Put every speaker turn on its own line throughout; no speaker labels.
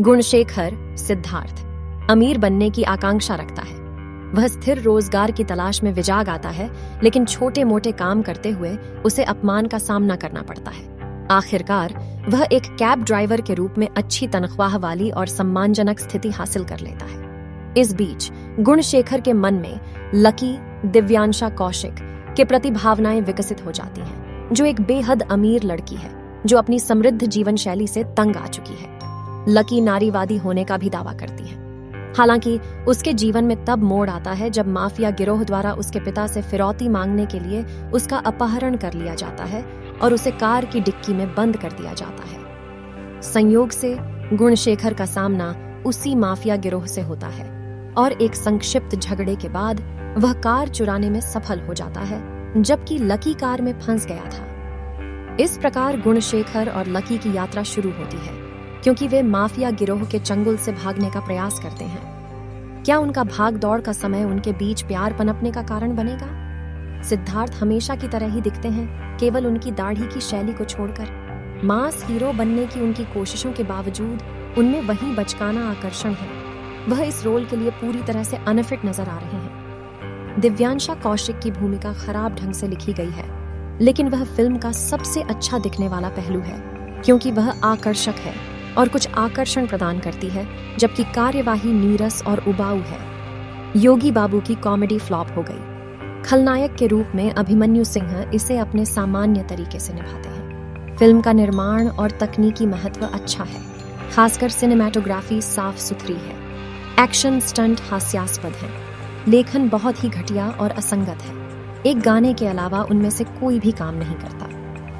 गुणशेखर सिद्धार्थ अमीर बनने की आकांक्षा रखता है। वह स्थिर रोजगार की तलाश में विजाग आता है, लेकिन छोटे मोटे काम करते हुए उसे अपमान का सामना करना पड़ता है। आखिरकार वह एक कैब ड्राइवर के रूप में अच्छी तनख्वाह वाली और सम्मानजनक स्थिति हासिल कर लेता है। इस बीच गुणशेखर के मन में लकी दिव्यांशा कौशिक के प्रति भावनाएं विकसित हो जाती हैं, जो एक बेहद अमीर लड़की है जो अपनी समृद्ध जीवन शैली से तंग आ चुकी है। लकी नारीवादी होने का भी दावा करती है। हालांकि उसके जीवन में तब मोड़ आता है जब माफिया गिरोह द्वारा उसके पिता से फिरौती मांगने के लिए उसका अपहरण कर लिया जाता है और उसे कार की डिक्की में बंद कर दिया जाता है। संयोग से गुणशेखर का सामना उसी माफिया गिरोह से होता है और एक संक्षिप्त झगड़े के बाद वह कार चुराने में सफल हो जाता है, जबकि लकी कार में फंस गया था। इस प्रकार गुणशेखर और लकी की यात्रा शुरू होती है, क्योंकि वे माफिया गिरोह के चंगुल से भागने का प्रयास करते हैं। क्या उनका भाग दौड़ का समय उनके बीच प्यार पनपने का कारण बनेगा? सिद्धार्थ हमेशा की तरह ही दिखते हैं, केवल उनकी दाढ़ी की शैली को छोड़कर। मास हीरो बनने की उनकी कोशिशों के बावजूद उनमें वही बचकाना आकर्षण है। वह इस रोल के लिए पूरी तरह से अनफिट नजर आ रहे हैं। दिव्यांशा कौशिक की भूमिका खराब ढंग से लिखी गई है, लेकिन वह फिल्म का सबसे अच्छा दिखने वाला पहलू है, क्योंकि वह आकर्षक है और कुछ आकर्षण प्रदान करती है, जबकि कार्यवाही नीरस और उबाऊ है। योगी बाबू की कॉमेडी फ्लॉप हो गई। खलनायक के रूप में अभिमन्यु सिंह इसे अपने सामान्य तरीके से निभाते हैं। फिल्म का निर्माण और तकनीकी महत्व अच्छा है, खासकर सिनेमैटोग्राफी साफ सुथरी है। एक्शन स्टंट हास्यास्पद है। लेखन बहुत ही घटिया और असंगत है। एक गाने के अलावा उनमें से कोई भी काम नहीं करता।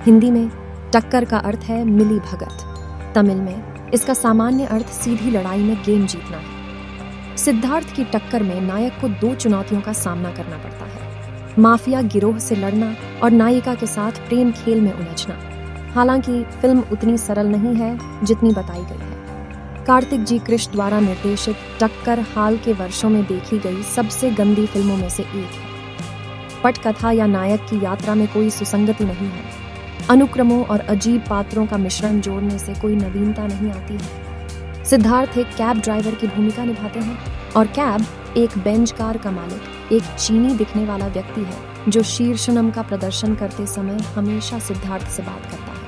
हिंदी में टक्कर का अर्थ है मिली भगत। तमिल में इसका सामान्य अर्थ सीधी लड़ाई में गेम जीतना है। सिद्धार्थ की टक्कर में नायक को 2 चुनौतियों का सामना करना पड़ता है: माफिया गिरोह से लड़ना और नायिका के साथ प्रेम खेल में उलझना। हालांकि फिल्म उतनी सरल नहीं है जितनी बताई गई है। कार्तिक जी कृष्ण द्वारा निर्देशित टक्कर हाल के वर्षों में देखी गई सबसे गंदी फिल्मों में से एक है। पटकथा या नायक की यात्रा में कोई सुसंगति नहीं है। अनुक्रमों और अजीब पात्रों का मिश्रण जोड़ने से कोई नवीनता नहीं आती है। सिद्धार्थ एक कैब ड्राइवर की भूमिका निभाते हैं और कैब एक बेंच कार का मालिक, एक चीनी दिखने वाला व्यक्ति है जो शीर्षनम का प्रदर्शन करते समय हमेशा सिद्धार्थ से बात करता है।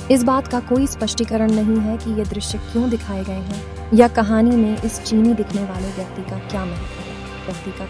इस बात का कोई स्पष्टीकरण नहीं है कि ये दृश्य क्यों दिखाए गए हैं या कहानी में इस चीनी दिखने वाले व्यक्ति का क्या महत्व है। व्यक्ति का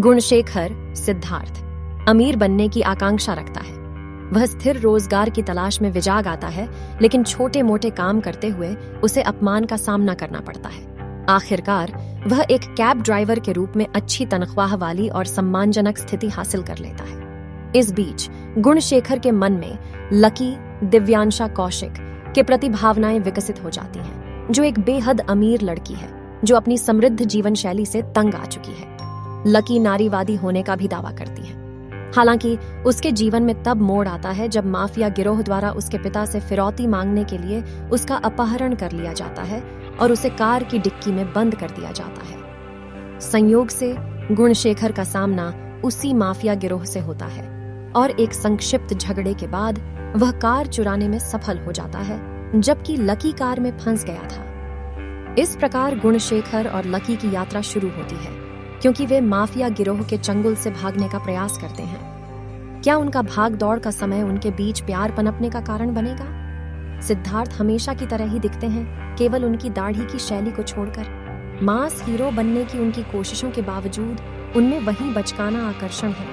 गुणशेखर सिद्धार्थ अमीर बनने की आकांक्षा रखता है। वह स्थिर रोजगार की तलाश में विजाग आता है, लेकिन छोटे मोटे काम करते हुए उसे अपमान का सामना करना पड़ता है। आखिरकार वह एक कैब ड्राइवर के रूप में अच्छी तनख्वाह वाली और सम्मानजनक स्थिति हासिल कर लेता है। इस बीच गुणशेखर के मन में लकी दिव्यांशा कौशिक के प्रति भावनाएं विकसित हो जाती हैं, जो एक बेहद अमीर लड़की है जो अपनी समृद्ध जीवन शैली से तंग आ चुकी है। लकी नारीवादी होने का भी दावा करती है। हालांकि उसके जीवन में तब मोड़ आता है जब माफिया गिरोह द्वारा उसके पिता से फिरौती मांगने के लिए उसका अपहरण कर लिया जाता है और उसे कार की डिक्की में बंद कर दिया जाता है। संयोग से गुणशेखर का सामना उसी माफिया गिरोह से होता है और एक संक्षिप्त झगड़े के बाद वह कार चुराने में सफल हो जाता है, जबकि लकी कार में फंस गया था। इस प्रकार गुणशेखर और लकी की यात्रा शुरू होती है, क्योंकि वे माफिया गिरोह के चंगुल से भागने का प्रयास करते हैं। क्या उनका भाग दौड़ का समय उनके बीच प्यार पनपने का कारण बनेगा? सिद्धार्थ हमेशा की तरह ही दिखते हैं, केवल उनकी दाढ़ी की शैली को छोड़कर। मास हीरो बनने की उनकी कोशिशों के बावजूद उनमें वही बचकाना आकर्षण है।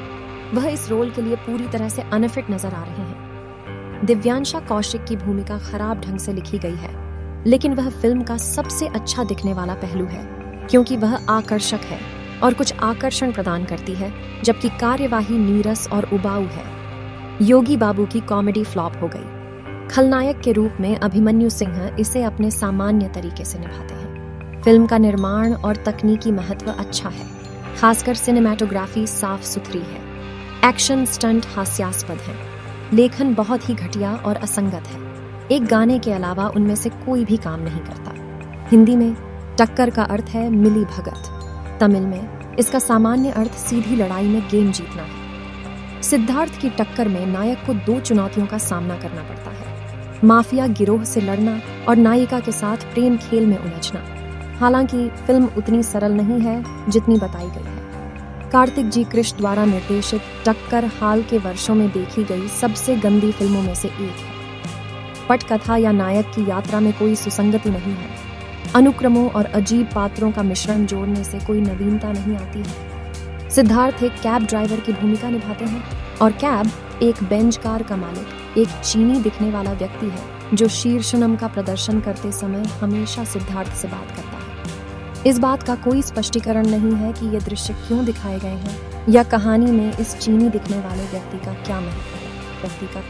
वह इस रोल के लिए पूरी तरह से अनफिट नजर आ रहे हैं। दिव्यांशा कौशिक की भूमिका खराब ढंग से लिखी गई है, लेकिन वह फिल्म का सबसे अच्छा दिखने वाला पहलू है, क्योंकि वह आकर्षक है और कुछ आकर्षण प्रदान करती है, जबकि कार्यवाही नीरस और उबाऊ है। योगी बाबू की कॉमेडी फ्लॉप हो गई। खलनायक के रूप में अभिमन्यु सिंह इसे अपने सामान्य तरीके से निभाते हैं। फिल्म का निर्माण और तकनीकी महत्व अच्छा है, खासकर सिनेमैटोग्राफी साफ सुथरी है। एक्शन स्टंट हास्यास्पद है। लेखन बहुत ही घटिया और असंगत है। एक गाने के अलावा उनमें से कोई भी काम नहीं करता। हिंदी में टक्कर का अर्थ है मिली भगत। तमिल में इसका सामान्य अर्थ सीधी लड़ाई में गेम जीतना है। सिद्धार्थ की टक्कर में नायक को 2 चुनौतियों का सामना करना पड़ता है: माफिया गिरोह से लड़ना और नायिका के साथ प्रेम खेल में उलझना। हालांकि फिल्म उतनी सरल नहीं है जितनी बताई गई है। कार्तिक जी कृष्ण द्वारा निर्देशित टक्कर हाल के वर्षों में देखी गई सबसे गंदी फिल्मों में से एक है। पटकथा या नायक की यात्रा में कोई सुसंगति नहीं है। अनुक्रमों और अजीब पात्रों का मिश्रण जोड़ने से कोई नवीनता नहीं आती है। सिद्धार्थ एक कैब ड्राइवर की भूमिका निभाते हैं और कैब एक बेंच कार का मालिक, एक चीनी दिखने वाला व्यक्ति है जो शीर्षनम का प्रदर्शन करते समय हमेशा सिद्धार्थ से बात करता है। इस बात का कोई स्पष्टीकरण नहीं है कि ये दृश्य क्यों दिखाए गए हैं या कहानी में इस चीनी दिखने वाले व्यक्ति का क्या महत्व है। व्यक्ति का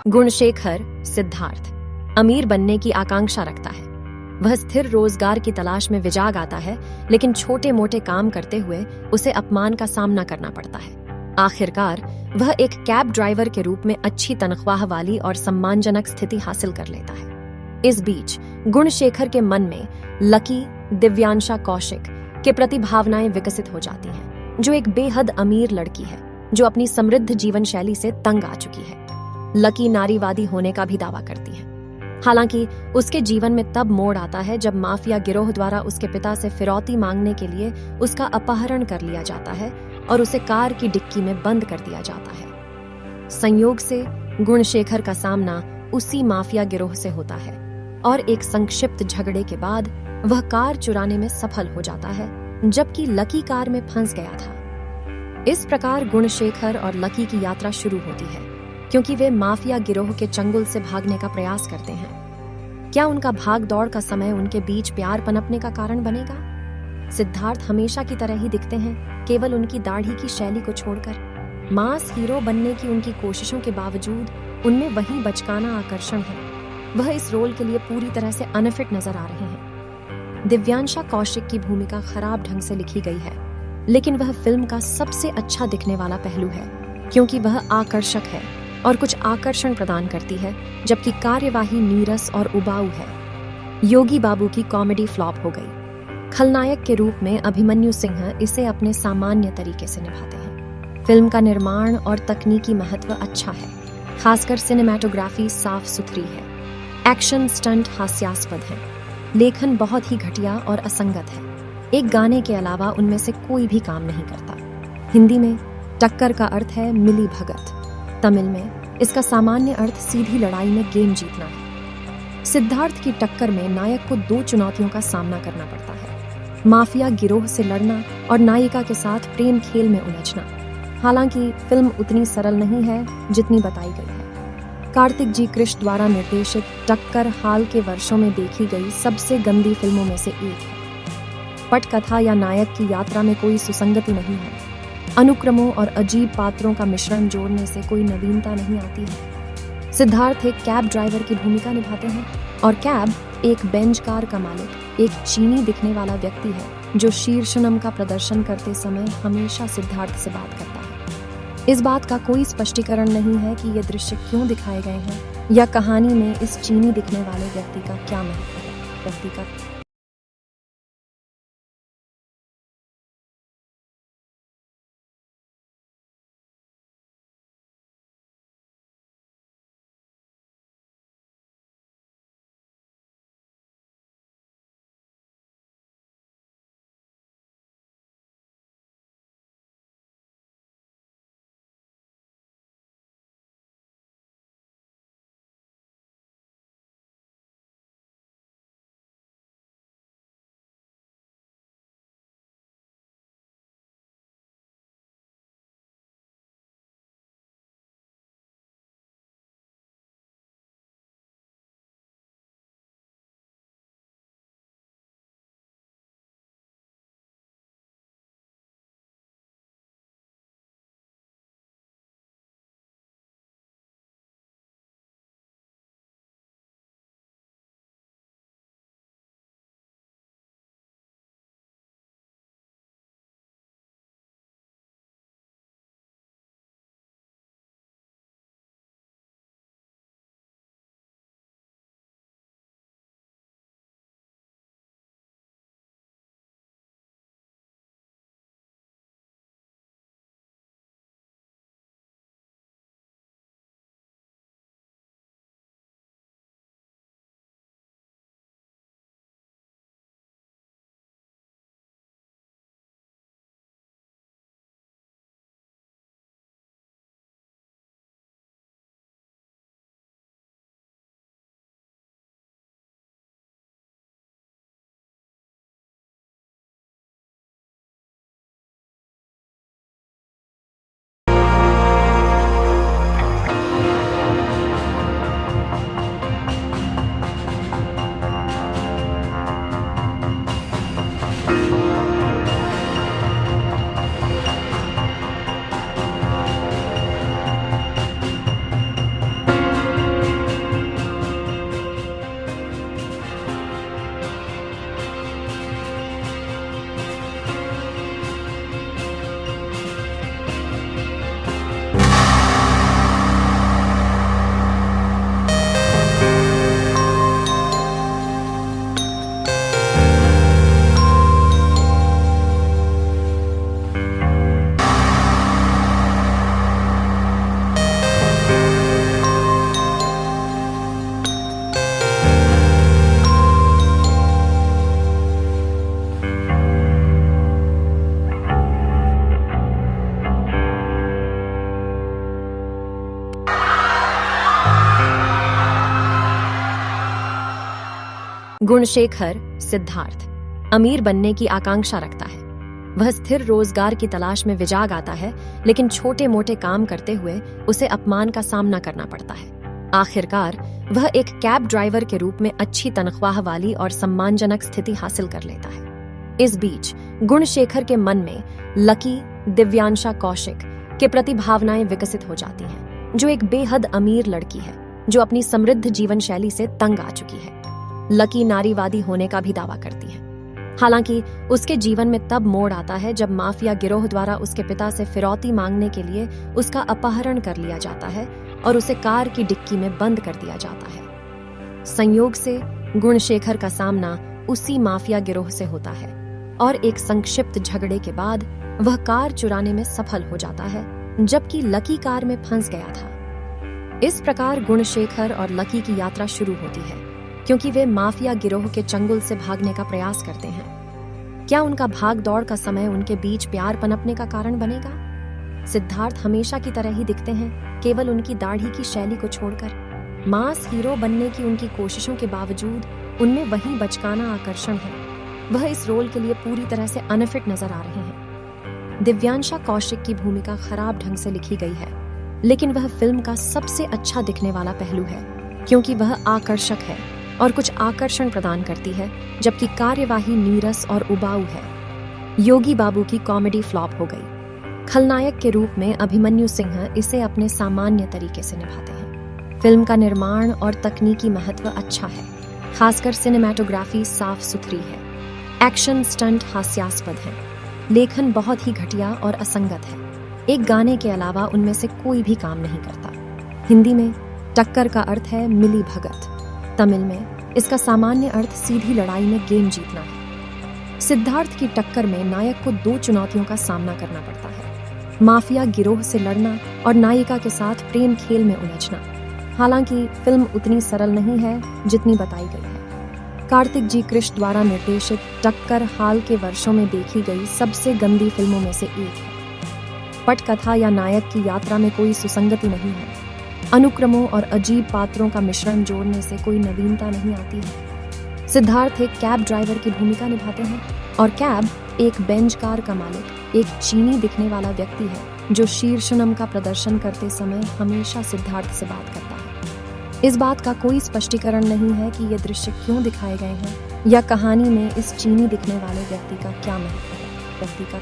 गुणशेखर सिद्धार्थ अमीर बनने की आकांक्षा रखता है। वह स्थिर रोजगार की तलाश में विजाग आता है, लेकिन छोटे मोटे काम करते हुए उसे अपमान का सामना करना पड़ता है। आखिरकार वह एक कैब ड्राइवर के रूप में अच्छी तनख्वाह वाली और सम्मानजनक स्थिति हासिल कर लेता है। इस बीच गुणशेखर के मन में लकी दिव्यांशा कौशिक के प्रति भावनाएं विकसित हो जाती हैं, जो एक बेहद अमीर लड़की है जो अपनी समृद्ध जीवन शैली से तंग आ चुकी है। लकी नारीवादी होने का भी दावा करती है। हालांकि उसके जीवन में तब मोड़ आता है जब माफिया गिरोह द्वारा उसके पिता से फिरौती मांगने के लिए उसका अपहरण कर लिया जाता है और उसे कार की डिक्की में बंद कर दिया जाता है। संयोग से गुणशेखर का सामना उसी माफिया गिरोह से होता है और एक संक्षिप्त झगड़े के बाद वह कार चुराने में सफल हो जाता है, जबकि लकी कार में फंस गया था। इस प्रकार गुणशेखर और लकी की यात्रा शुरू होती है, क्योंकि वे माफिया गिरोह के चंगुल से भागने का प्रयास करते हैं। क्या उनका भाग दौड़ का समय उनके बीच प्यार पनपने का कारण बनेगा? सिद्धार्थ हमेशा की तरह ही दिखते हैं, केवल उनकी दाढ़ी की शैली को छोड़कर। मास हीरो बनने की उनकी कोशिशों के बावजूद उनमें वही बचकाना आकर्षण है। वह इस रोल के लिए पूरी तरह से अनफिट नजर आ रहे हैं। दिव्यांशा कौशिक की भूमिका खराब ढंग से लिखी गई है, लेकिन वह फिल्म का सबसे अच्छा दिखने वाला पहलू है, क्योंकि वह आकर्षक है और कुछ आकर्षण प्रदान करती है, जबकि कार्यवाही नीरस और उबाऊ है। योगी बाबू की कॉमेडी फ्लॉप हो गई। खलनायक के रूप में अभिमन्यु सिंह इसे अपने सामान्य तरीके से निभाते हैं। फिल्म का निर्माण और तकनीकी महत्व अच्छा है, खासकर सिनेमैटोग्राफी साफ सुथरी है। एक्शन स्टंट हास्यास्पद है। लेखन बहुत ही घटिया और असंगत है। एक गाने के अलावा उनमें से कोई भी काम नहीं करता। हिंदी में टक्कर का अर्थ है मिली भगत। तमिल में इसका सामान्य अर्थ सीधी लड़ाई में गेम जीतना है। सिद्धार्थ की टक्कर में नायक को 2 चुनौतियों का सामना करना पड़ता है: माफिया गिरोह से लड़ना और नायिका के साथ प्रेम खेल में उलझना। हालांकि फिल्म उतनी सरल नहीं है जितनी बताई गई है। कार्तिक जी कृष्ण द्वारा निर्देशित टक्कर हाल के वर्षों में देखी गई सबसे गंदी फिल्मों में से एक है। पटकथा या नायक की यात्रा में कोई सुसंगति नहीं है। अनुक्रमों और अजीब पात्रों का मिश्रण जोड़ने से कोई नवीनता नहीं आती है। सिद्धार्थ एक कैब ड्राइवर की भूमिका निभाते हैं और कैब एक बेंच कार का मालिक, एक चीनी दिखने वाला व्यक्ति है जो शीर्षनम का प्रदर्शन करते समय हमेशा सिद्धार्थ से बात करता है। इस बात का कोई स्पष्टीकरण नहीं है कि ये दृश्य क्यों दिखाए गए हैं या कहानी में इस चीनी दिखने वाले व्यक्ति का क्या महत्व है। व्यक्ति का गुणशेखर सिद्धार्थ अमीर बनने की आकांक्षा रखता है। वह स्थिर रोजगार की तलाश में विजाग आता है, लेकिन छोटे मोटे काम करते हुए उसे अपमान का सामना करना पड़ता है। आखिरकार वह एक कैब ड्राइवर के रूप में अच्छी तनख्वाह वाली और सम्मानजनक स्थिति हासिल कर लेता है। इस बीच गुणशेखर के मन में लकी दिव्यांशा कौशिक के प्रति भावनाएं विकसित हो जाती हैं, जो एक बेहद अमीर लड़की है जो अपनी समृद्ध जीवन शैली से तंग आ चुकी है। लकी नारीवादी होने का भी दावा करती है। हालांकि उसके जीवन में तब मोड़ आता है जब माफिया गिरोह द्वारा उसके पिता से फिरौती मांगने के लिए उसका अपहरण कर लिया जाता है और उसे कार की डिक्की में बंद कर दिया जाता है। संयोग से गुणशेखर का सामना उसी माफिया गिरोह से होता है और एक संक्षिप्त झगड़े के बाद वह कार चुराने में सफल हो जाता है, जबकि लकी कार में फंस गया था। इस प्रकार गुणशेखर और लकी की यात्रा शुरू होती है, क्योंकि वे माफिया गिरोह के चंगुल से भागने का प्रयास करते हैं। क्या उनका भाग दौड़ का समय उनके बीच प्यार पनपने का कारण बनेगा? सिद्धार्थ हमेशा की तरह ही दिखते हैं, केवल उनकी दाढ़ी की शैली को छोड़कर। मास हीरो बनने की उनकी कोशिशों के बावजूद उनमें वही बचकाना आकर्षण है। वह इस रोल के लिए पूरी तरह से अनफिट नजर आ रहे हैं। दिव्यांशा कौशिक की भूमिका खराब ढंग से लिखी गई है, लेकिन वह फिल्म का सबसे अच्छा दिखने वाला पहलू है, क्योंकि वह आकर्षक है और कुछ आकर्षण प्रदान करती है, जबकि कार्यवाही नीरस और उबाऊ है। योगी बाबू की कॉमेडी फ्लॉप हो गई। खलनायक के रूप में अभिमन्यु सिंह इसे अपने सामान्य तरीके से निभाते हैं। फिल्म का निर्माण और तकनीकी महत्व अच्छा है, खासकर सिनेमैटोग्राफी साफ सुथरी है। एक्शन स्टंट हास्यास्पद है। लेखन बहुत ही घटिया और असंगत है। एक गाने के अलावा उनमें से कोई भी काम नहीं करता। हिंदी में टक्कर का अर्थ है मिली भगत। तमिल में इसका सामान्य अर्थ सीधी लड़ाई में गेम जीतना है। सिद्धार्थ की टक्कर में नायक को 2 चुनौतियों का सामना करना पड़ता है: माफिया गिरोह से लड़ना और नायिका के साथ प्रेम खेल में उलझना। हालांकि फिल्म उतनी सरल नहीं है जितनी बताई गई है। कार्तिक जी कृष्ण द्वारा निर्देशित टक्कर हाल के वर्षों में देखी गई सबसे गंदी फिल्मों में से एक है। पटकथा या नायक की यात्रा में कोई सुसंगति नहीं है। अनुक्रमों और अजीब पात्रों का मिश्रण जोड़ने से कोई नवीनता नहीं आती है। सिद्धार्थ एक कैब ड्राइवर की भूमिका निभाते हैं और कैब एक बेंच कार का मालिक, एक चीनी दिखने वाला व्यक्ति है जो शीर्षनम का प्रदर्शन करते समय हमेशा सिद्धार्थ से बात करता है। इस बात का कोई स्पष्टीकरण नहीं है कि ये दृश्य क्यों दिखाए गए हैं या कहानी में इस चीनी दिखने वाले व्यक्ति का क्या महत्व है। व्यक्ति का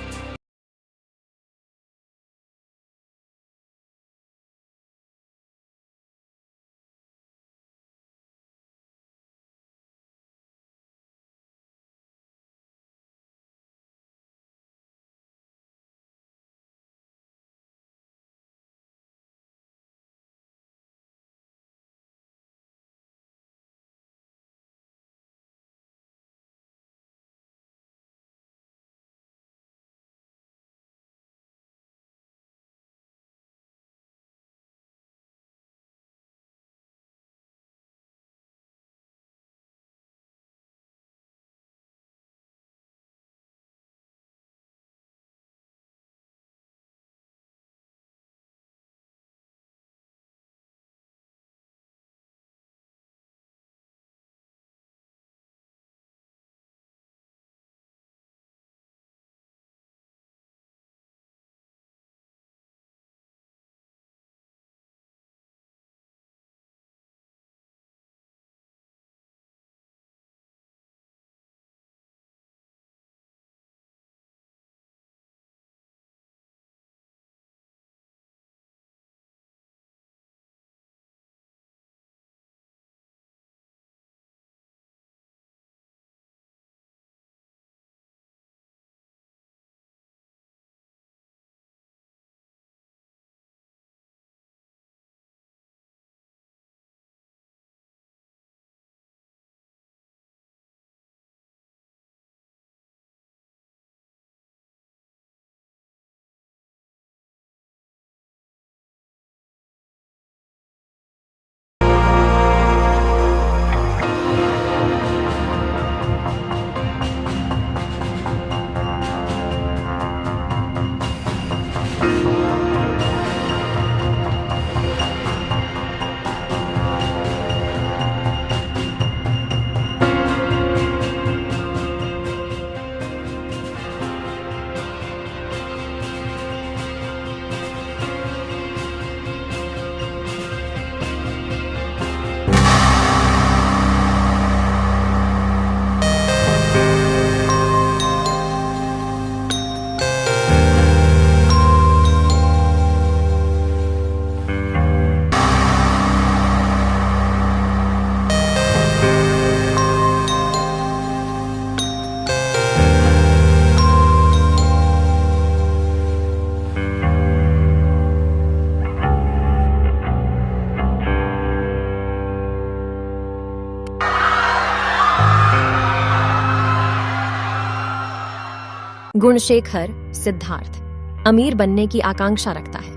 गुणशेखर सिद्धार्थ अमीर बनने की आकांक्षा रखता है।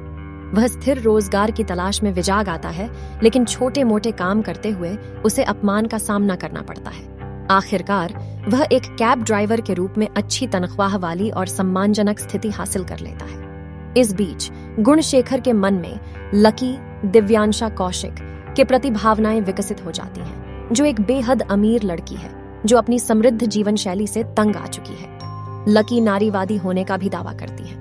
वह स्थिर रोजगार की तलाश में विजाग आता है, लेकिन छोटे मोटे काम करते हुए उसे अपमान का सामना करना पड़ता है। आखिरकार वह एक कैब ड्राइवर के रूप में अच्छी तनख्वाह वाली और सम्मानजनक स्थिति हासिल कर लेता है। इस बीच गुणशेखर के मन में लकी, दिव्यांशा कौशिक के प्रति भावनाएं विकसित हो जाती हैं, जो एक बेहद अमीर लड़की है जो अपनी समृद्ध जीवन शैली से तंग आ चुकी है। लकी नारीवादी होने का भी दावा करती है।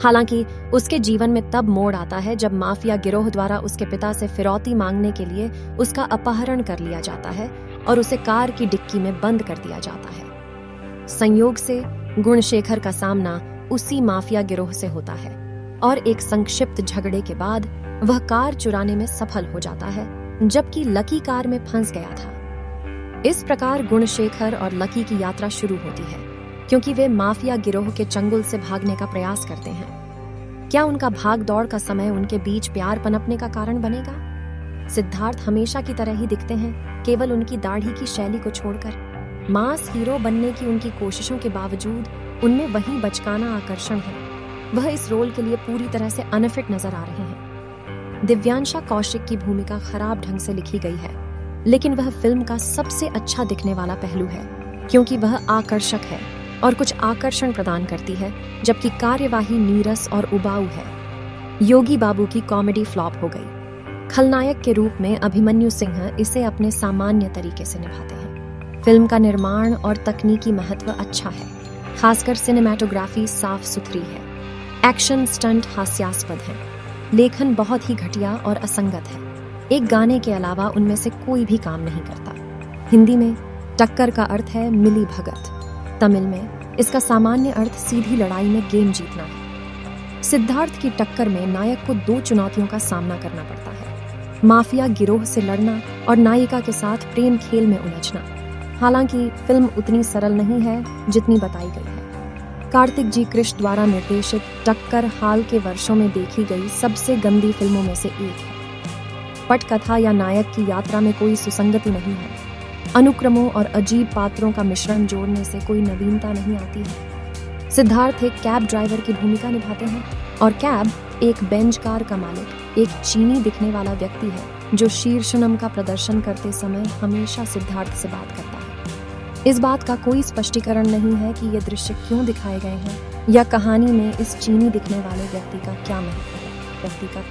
हालांकि उसके जीवन में तब मोड़ आता है जब माफिया गिरोह द्वारा उसके पिता से फिरौती मांगने के लिए उसका अपहरण कर लिया जाता है और उसे कार की डिक्की में बंद कर दिया जाता है। संयोग से गुणशेखर का सामना उसी माफिया गिरोह से होता है और एक संक्षिप्त झगड़े के बाद वह कार चुराने में सफल हो जाता है, जबकि लकी कार में फंस गया था। इस प्रकार गुणशेखर और लकी की यात्रा शुरू होती है, क्योंकि वे माफिया गिरोह के चंगुल से भागने का प्रयास करते हैं। क्या उनका भाग दौड़ का समय उनके बीच प्यार पनपने का कारण बनेगा? सिद्धार्थ हमेशा की तरह ही दिखते हैं, केवल उनकी दाढ़ी की शैली को छोड़कर। मास हीरो बनने की उनकी कोशिशों के बावजूद उनमें वही बचकाना आकर्षण है। वह इस रोल के लिए पूरी तरह से अनफिट नजर आ रहे हैं। दिव्यांशा कौशिक की भूमिका खराब ढंग से लिखी गई है, लेकिन वह फिल्म का सबसे अच्छा दिखने वाला पहलू है, क्योंकि वह आकर्षक है और कुछ आकर्षण प्रदान करती है, जबकि कार्यवाही नीरस और उबाऊ है। योगी बाबू की कॉमेडी फ्लॉप हो गई। खलनायक के रूप में अभिमन्यु सिंह इसे अपने सामान्य तरीके से निभाते हैं। फिल्म का निर्माण और तकनीकी महत्व अच्छा है, खासकर सिनेमैटोग्राफी साफ सुथरी है। एक्शन स्टंट हास्यास्पद हैं। लेखन बहुत ही घटिया और असंगत है। एक गाने के अलावा उनमें से कोई भी काम नहीं करता। हिंदी में टक्कर का अर्थ है मिली भगत। तमिल में इसका सामान्य अर्थ सीधी लड़ाई में गेम जीतना है। सिद्धार्थ की टक्कर में नायक को दो चुनौतियों का सामना करना पड़ता है: माफिया गिरोह से लड़ना और नायिका के साथ प्रेम खेल में उलझना। हालांकि फिल्म उतनी सरल नहीं है जितनी बताई गई है। कार्तिक जी कृष्ण द्वारा निर्देशित टक्कर हाल के वर्षों में देखी गई सबसे गंदी फिल्मों में से एक है। पटकथा या नायक की यात्रा में कोई सुसंगति नहीं है। अनुक्रमों और अजीब पात्रों का मिश्रण जोड़ने से कोई नवीनता नहीं आती है। सिद्धार्थ एक कैब ड्राइवर की भूमिका निभाते हैं और कैब एक बेंच कार का मालिक, एक चीनी दिखने वाला व्यक्ति है जो शीर्षनम का प्रदर्शन करते समय हमेशा सिद्धार्थ से बात करता है। इस बात का कोई स्पष्टीकरण नहीं है कि ये दृश्य क्यों दिखाए गए हैं या कहानी में इस चीनी दिखने वाले व्यक्ति का क्या महत्व है। व्यक्ति का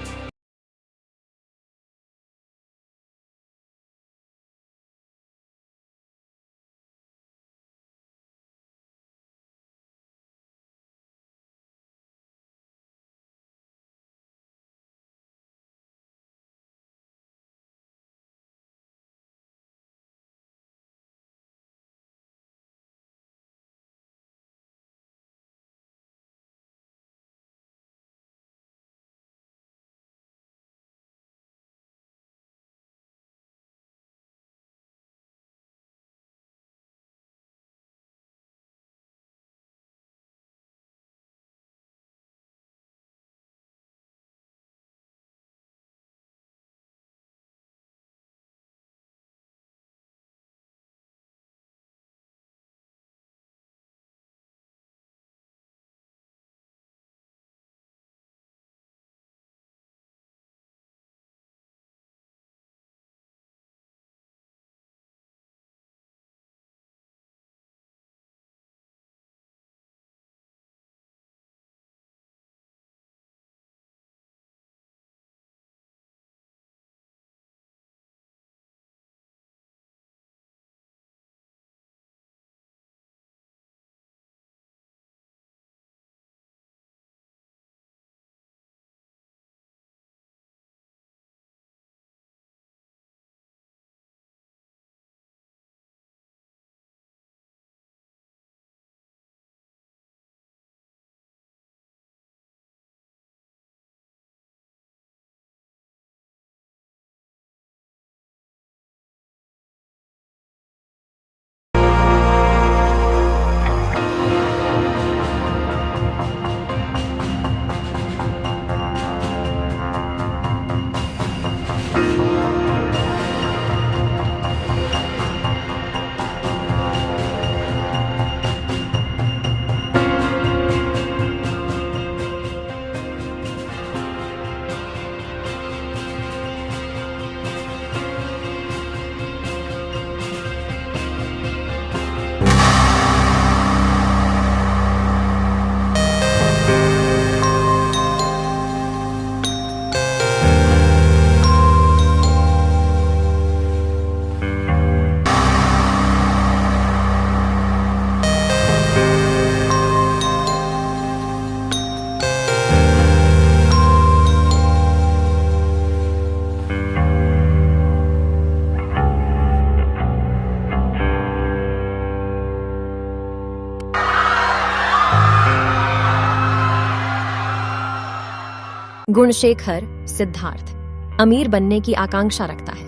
गुणशेखर सिद्धार्थ अमीर बनने की आकांक्षा रखता है।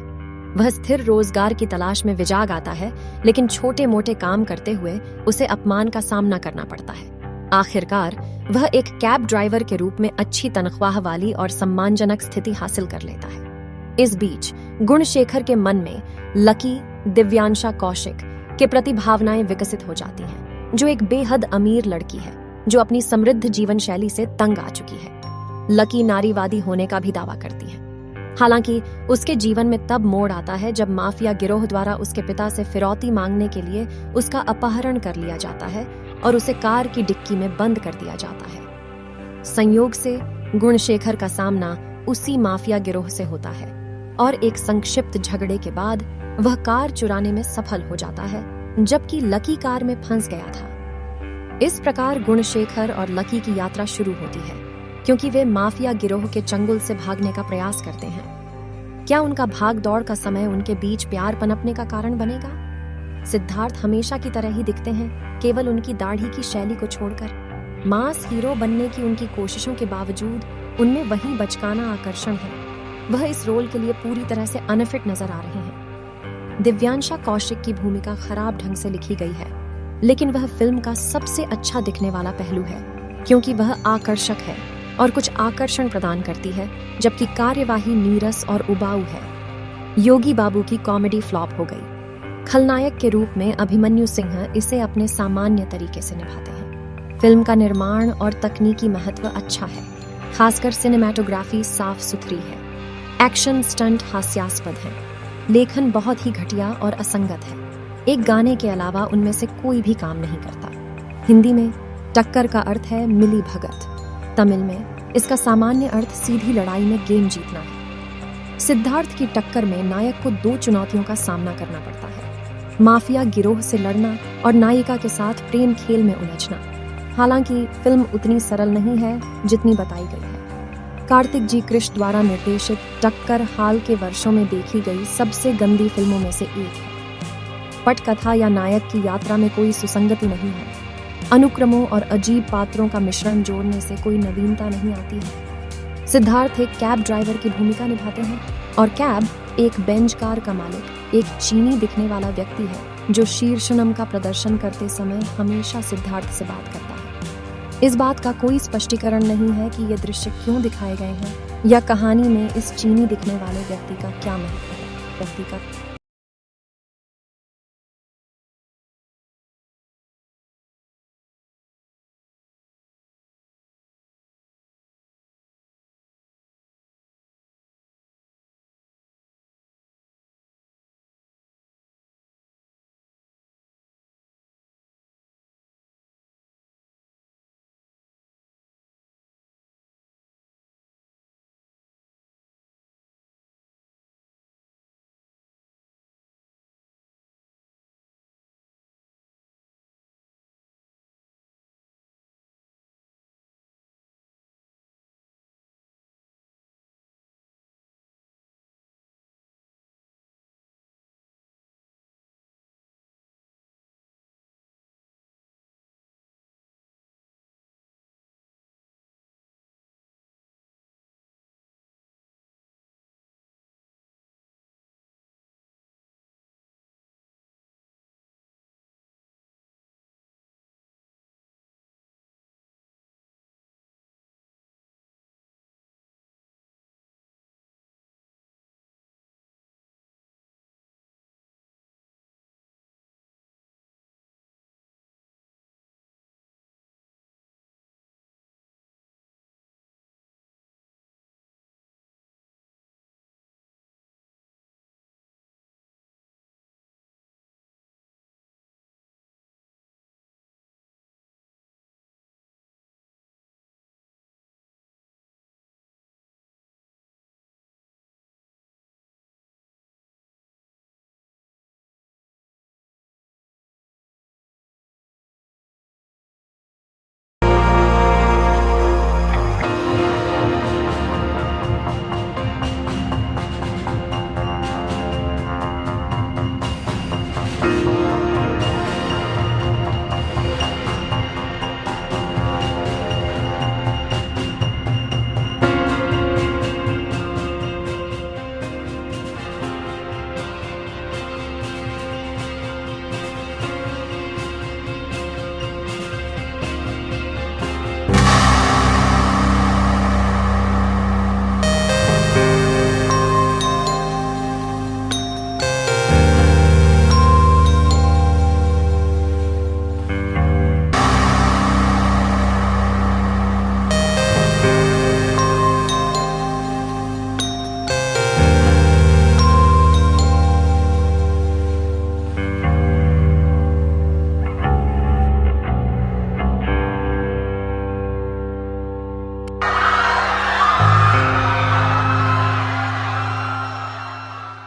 वह स्थिर रोजगार की तलाश में विजाग आता है, लेकिन छोटे मोटे काम करते हुए उसे अपमान का सामना करना पड़ता है। आखिरकार वह एक कैब ड्राइवर के रूप में अच्छी तनख्वाह वाली और सम्मानजनक स्थिति हासिल कर लेता है। इस बीच गुणशेखर के मन में लकी दिव्यांशा कौशिक के प्रति भावनाएं विकसित हो जाती हैं, जो एक बेहद अमीर लड़की है जो अपनी समृद्ध जीवन शैली से तंग आ चुकी है। लकी नारीवादी होने का भी दावा करती है। हालांकि उसके जीवन में तब मोड़ आता है जब माफिया गिरोह द्वारा उसके पिता से फिरौती मांगने के लिए उसका अपहरण कर लिया जाता है और उसे कार की डिक्की में बंद कर दिया जाता है। संयोग से गुणशेखर का सामना उसी माफिया गिरोह से होता है और एक संक्षिप्त झगड़े के बाद वह कार चुराने में सफल हो जाता है, जबकि लकी कार में फंस गया था। इस प्रकार गुणशेखर और लकी की यात्रा शुरू होती है, क्योंकि वे माफिया गिरोह के चंगुल से भागने का प्रयास करते हैं। क्या उनका भाग दौड़ का समय उनके बीच प्यार पनपने का कारण बनेगा? सिद्धार्थ हमेशा की तरह ही दिखते हैं, केवल उनकी दाढ़ी की शैली को छोड़कर। मास हीरो बनने की उनकी कोशिशों के बावजूद उनमें वही बचकाना आकर्षण है। वह इस रोल के लिए पूरी तरह से अनफिट नजर आ रहे हैं। दिव्यांशा कौशिक की भूमिका खराब ढंग से लिखी गई है, लेकिन वह फिल्म का सबसे अच्छा दिखने वाला पहलू है, क्योंकि वह आकर्षक है और कुछ आकर्षण प्रदान करती है, जबकि कार्यवाही नीरस और उबाऊ है। योगी बाबू की कॉमेडी फ्लॉप हो गई। खलनायक के रूप में अभिमन्यु सिंह इसे अपने सामान्य तरीके से निभाते हैं। फिल्म का निर्माण और तकनीकी महत्व अच्छा है, खासकर सिनेमैटोग्राफी साफ सुथरी है। एक्शन स्टंट हास्यास्पद है। लेखन बहुत ही घटिया और असंगत है। एक गाने के अलावा उनमें से कोई भी काम नहीं करता। हिंदी में टक्कर का अर्थ है मिली भगत। तमिल में इसका सामान्य अर्थ सीधी लड़ाई में गेम जीतना है। सिद्धार्थ की टक्कर में नायक को 2 चुनौतियों का सामना करना पड़ता है: माफिया गिरोह से लड़ना और नायिका के साथ प्रेम खेल में उलझना। हालांकि फिल्म उतनी सरल नहीं है जितनी बताई गई है। कार्तिक जी कृष्ण द्वारा निर्देशित टक्कर हाल के वर्षों में देखी गई सबसे गंदी फिल्मों में से एक है। पटकथा या नायक की यात्रा में कोई सुसंगति नहीं है। अनुक्रमों और अजीब पात्रों का मिश्रण जोड़ने से कोई नवीनता नहीं आती है। सिद्धार्थ एक कैब ड्राइवर की भूमिका निभाते हैं और कैब एक बेंच कार का मालिक, एक चीनी दिखने वाला व्यक्ति है जो शीर्षनम का प्रदर्शन करते समय हमेशा सिद्धार्थ से बात करता है। इस बात का कोई स्पष्टीकरण नहीं है कि ये दृश्य क्यों दिखाए गए हैं या कहानी में इस चीनी दिखने वाले व्यक्ति का क्या महत्व है।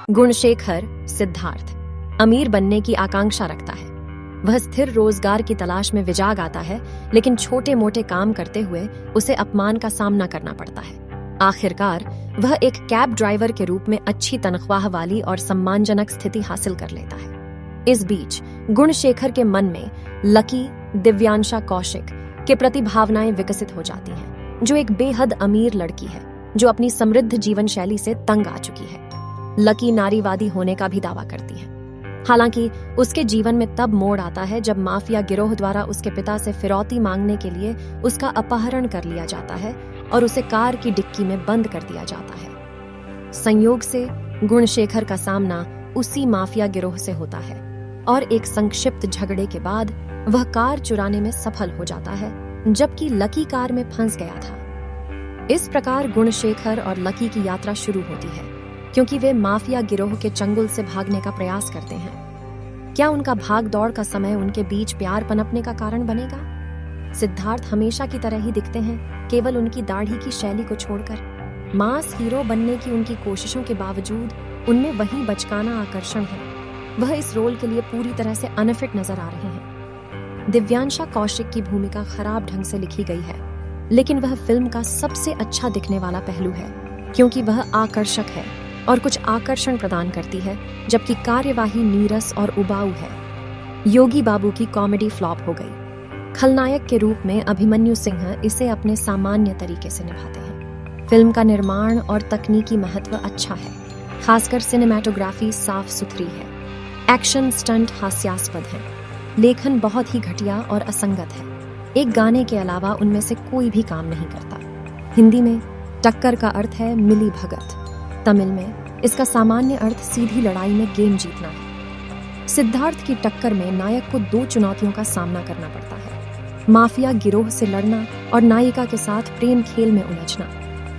गुणशेखर सिद्धार्थ अमीर बनने की आकांक्षा रखता है। वह स्थिर रोजगार की तलाश में विजाग आता है, लेकिन छोटे मोटे काम करते हुए उसे अपमान का सामना करना पड़ता है। आखिरकार वह एक कैब ड्राइवर के रूप में अच्छी तनख्वाह वाली और सम्मानजनक स्थिति हासिल कर लेता है। इस बीच गुणशेखर के मन में लकी, दिव्यांशा कौशिक के प्रति भावनाएं विकसित हो जाती हैं, जो एक बेहद अमीर लड़की है जो अपनी समृद्ध जीवन शैली से तंग आ चुकी है। लकी नारीवादी होने का भी दावा करती है। हालांकि उसके जीवन में तब मोड़ आता है जब माफिया गिरोह द्वारा उसके पिता से फिरौती मांगने के लिए उसका अपहरण कर लिया जाता है और उसे कार की डिक्की में बंद कर दिया जाता है। संयोग से गुणशेखर का सामना उसी माफिया गिरोह से होता है और एक संक्षिप्त झगड़े के बाद वह कार चुराने में सफल हो जाता है, जबकि लकी कार में फंस गया था। इस प्रकार गुणशेखर और लकी की यात्रा शुरू होती है, क्योंकि वे माफिया गिरोह के चंगुल से भागने का प्रयास करते हैं। क्या उनका भाग दौड़ का समय उनके बीच प्यार पनपने का कारण बनेगा? सिद्धार्थ हमेशा की तरह ही दिखते हैं, केवल उनकी दाढ़ी की शैली को छोड़कर। मास हीरो बनने की उनकी कोशिशों के बावजूद उनमें वही बचकाना आकर्षण है। वह इस रोल के लिए पूरी तरह से अनफिट नजर आ रहे हैं। दिव्यांशा कौशिक की भूमिका खराब ढंग से लिखी गई है, लेकिन वह फिल्म का सबसे अच्छा दिखने वाला पहलू है, क्योंकि वह आकर्षक है और कुछ आकर्षण प्रदान करती है, जबकि कार्यवाही नीरस और उबाऊ है। योगी बाबू की कॉमेडी फ्लॉप हो गई। खलनायक के रूप में अभिमन्यु सिंह इसे अपने सामान्य तरीके से निभाते हैं। फिल्म का निर्माण और तकनीकी महत्व अच्छा है, खासकर सिनेमैटोग्राफी साफ सुथरी है। एक्शन स्टंट हास्यास्पद हैं। लेखन बहुत ही घटिया और असंगत है। एक गाने के अलावा उनमें से कोई भी काम नहीं करता। हिंदी में टक्कर का अर्थ है मिली भगत। तमिल में इसका सामान्य अर्थ सीधी लड़ाई में गेम जीतना है। सिद्धार्थ की टक्कर में नायक को 2 चुनौतियों का सामना करना पड़ता है: माफिया गिरोह से लड़ना और नायिका के साथ प्रेम खेल में उलझना।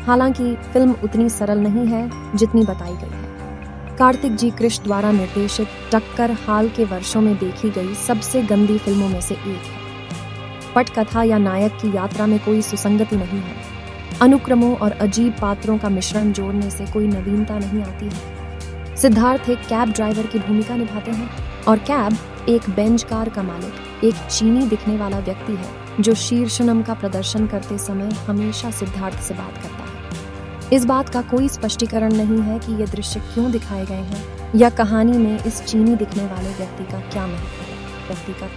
हालांकि फिल्म उतनी सरल नहीं है जितनी बताई गई है। कार्तिक जी कृष्ण द्वारा निर्देशित टक्कर हाल के वर्षों में देखी गई सबसे गंदी फिल्मों में से एक है। पटकथा या नायक की यात्रा में कोई सुसंगति नहीं है। अनुक्रमों और अजीब पात्रों का मिश्रण जोड़ने से कोई नवीनता नहीं आती है। सिद्धार्थ एक कैब ड्राइवर की भूमिका निभाते हैं और कैब एक बेंच कार का मालिक, एक चीनी दिखने वाला व्यक्ति है जो शीर्षनम का प्रदर्शन करते समय हमेशा सिद्धार्थ से बात करता है। इस बात का कोई स्पष्टीकरण नहीं है कि ये दृश्य क्यों दिखाए गए हैं या कहानी में इस चीनी दिखने वाले व्यक्ति का क्या महत्व है। व्यक्ति का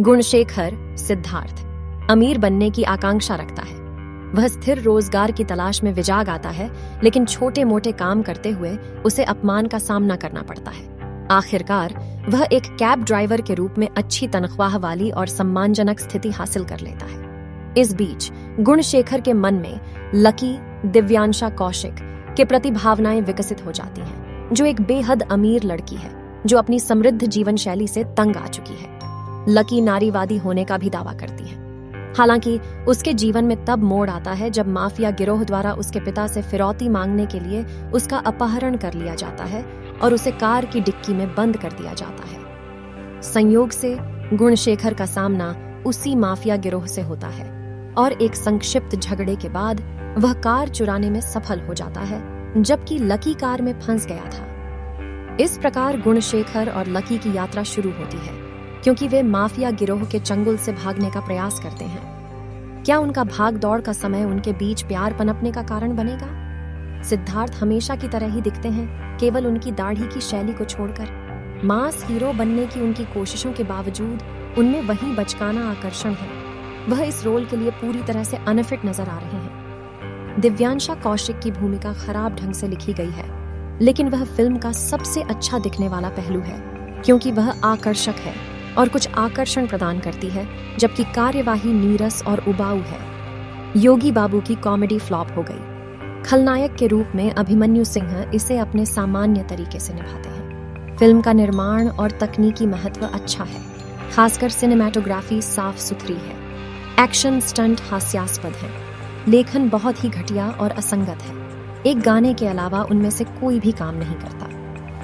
गुणशेखर सिद्धार्थ अमीर बनने की आकांक्षा रखता है। वह स्थिर रोजगार की तलाश में विजाग आता है, लेकिन छोटे मोटे काम करते हुए उसे अपमान का सामना करना पड़ता है। आखिरकार वह एक कैब ड्राइवर के रूप में अच्छी तनख्वाह वाली और सम्मानजनक स्थिति हासिल कर लेता है। इस बीच गुणशेखर के मन में लकी दिव्यांशा कौशिक के प्रति भावनाएं विकसित हो जाती हैं, जो एक बेहद अमीर लड़की है जो अपनी समृद्ध जीवन शैली से तंग आ चुकी है। लकी नारीवादी होने का भी दावा करती है। हालांकि उसके जीवन में तब मोड़ आता है जब माफिया गिरोह द्वारा उसके पिता से फिरौती मांगने के लिए उसका अपहरण कर लिया जाता है और उसे कार की डिक्की में बंद कर दिया जाता है। संयोग से गुणशेखर का सामना उसी माफिया गिरोह से होता है और एक संक्षिप्त झगड़े के बाद वह कार चुराने में सफल हो जाता है, जबकि लकी कार में फंस गया था। इस प्रकार गुणशेखर और लकी की यात्रा शुरू होती है, क्योंकि वे माफिया गिरोह के चंगुल से भागने का प्रयास करते हैं। क्या उनका भाग दौड़ का समय उनके बीच प्यार पनपने का कारण बनेगा? सिद्धार्थ हमेशा की तरह ही दिखते हैं, केवल उनकी दाढ़ी की शैली को छोड़कर। मास हीरो बनने की उनकी कोशिशों के बावजूद उनमें वही बचकाना आकर्षण है। वह इस रोल के लिए पूरी तरह से अनफिट नजर आ रहे हैं। दिव्यांशा कौशिक की भूमिका खराब ढंग से लिखी गई है, लेकिन वह फिल्म का सबसे अच्छा दिखने वाला पहलू है, क्योंकि वह आकर्षक है और कुछ आकर्षण प्रदान करती है, जबकि कार्यवाही नीरस और उबाऊ है। योगी बाबू की कॉमेडी फ्लॉप हो गई। खलनायक के रूप में अभिमन्यु सिंह इसे अपने सामान्य तरीके से निभाते हैं। फिल्म का निर्माण और तकनीकी महत्व अच्छा है, खासकर सिनेमैटोग्राफी साफ सुथरी है। एक्शन स्टंट हास्यास्पद है। लेखन बहुत ही घटिया और असंगत है। एक गाने के अलावा उनमें से कोई भी काम नहीं करता।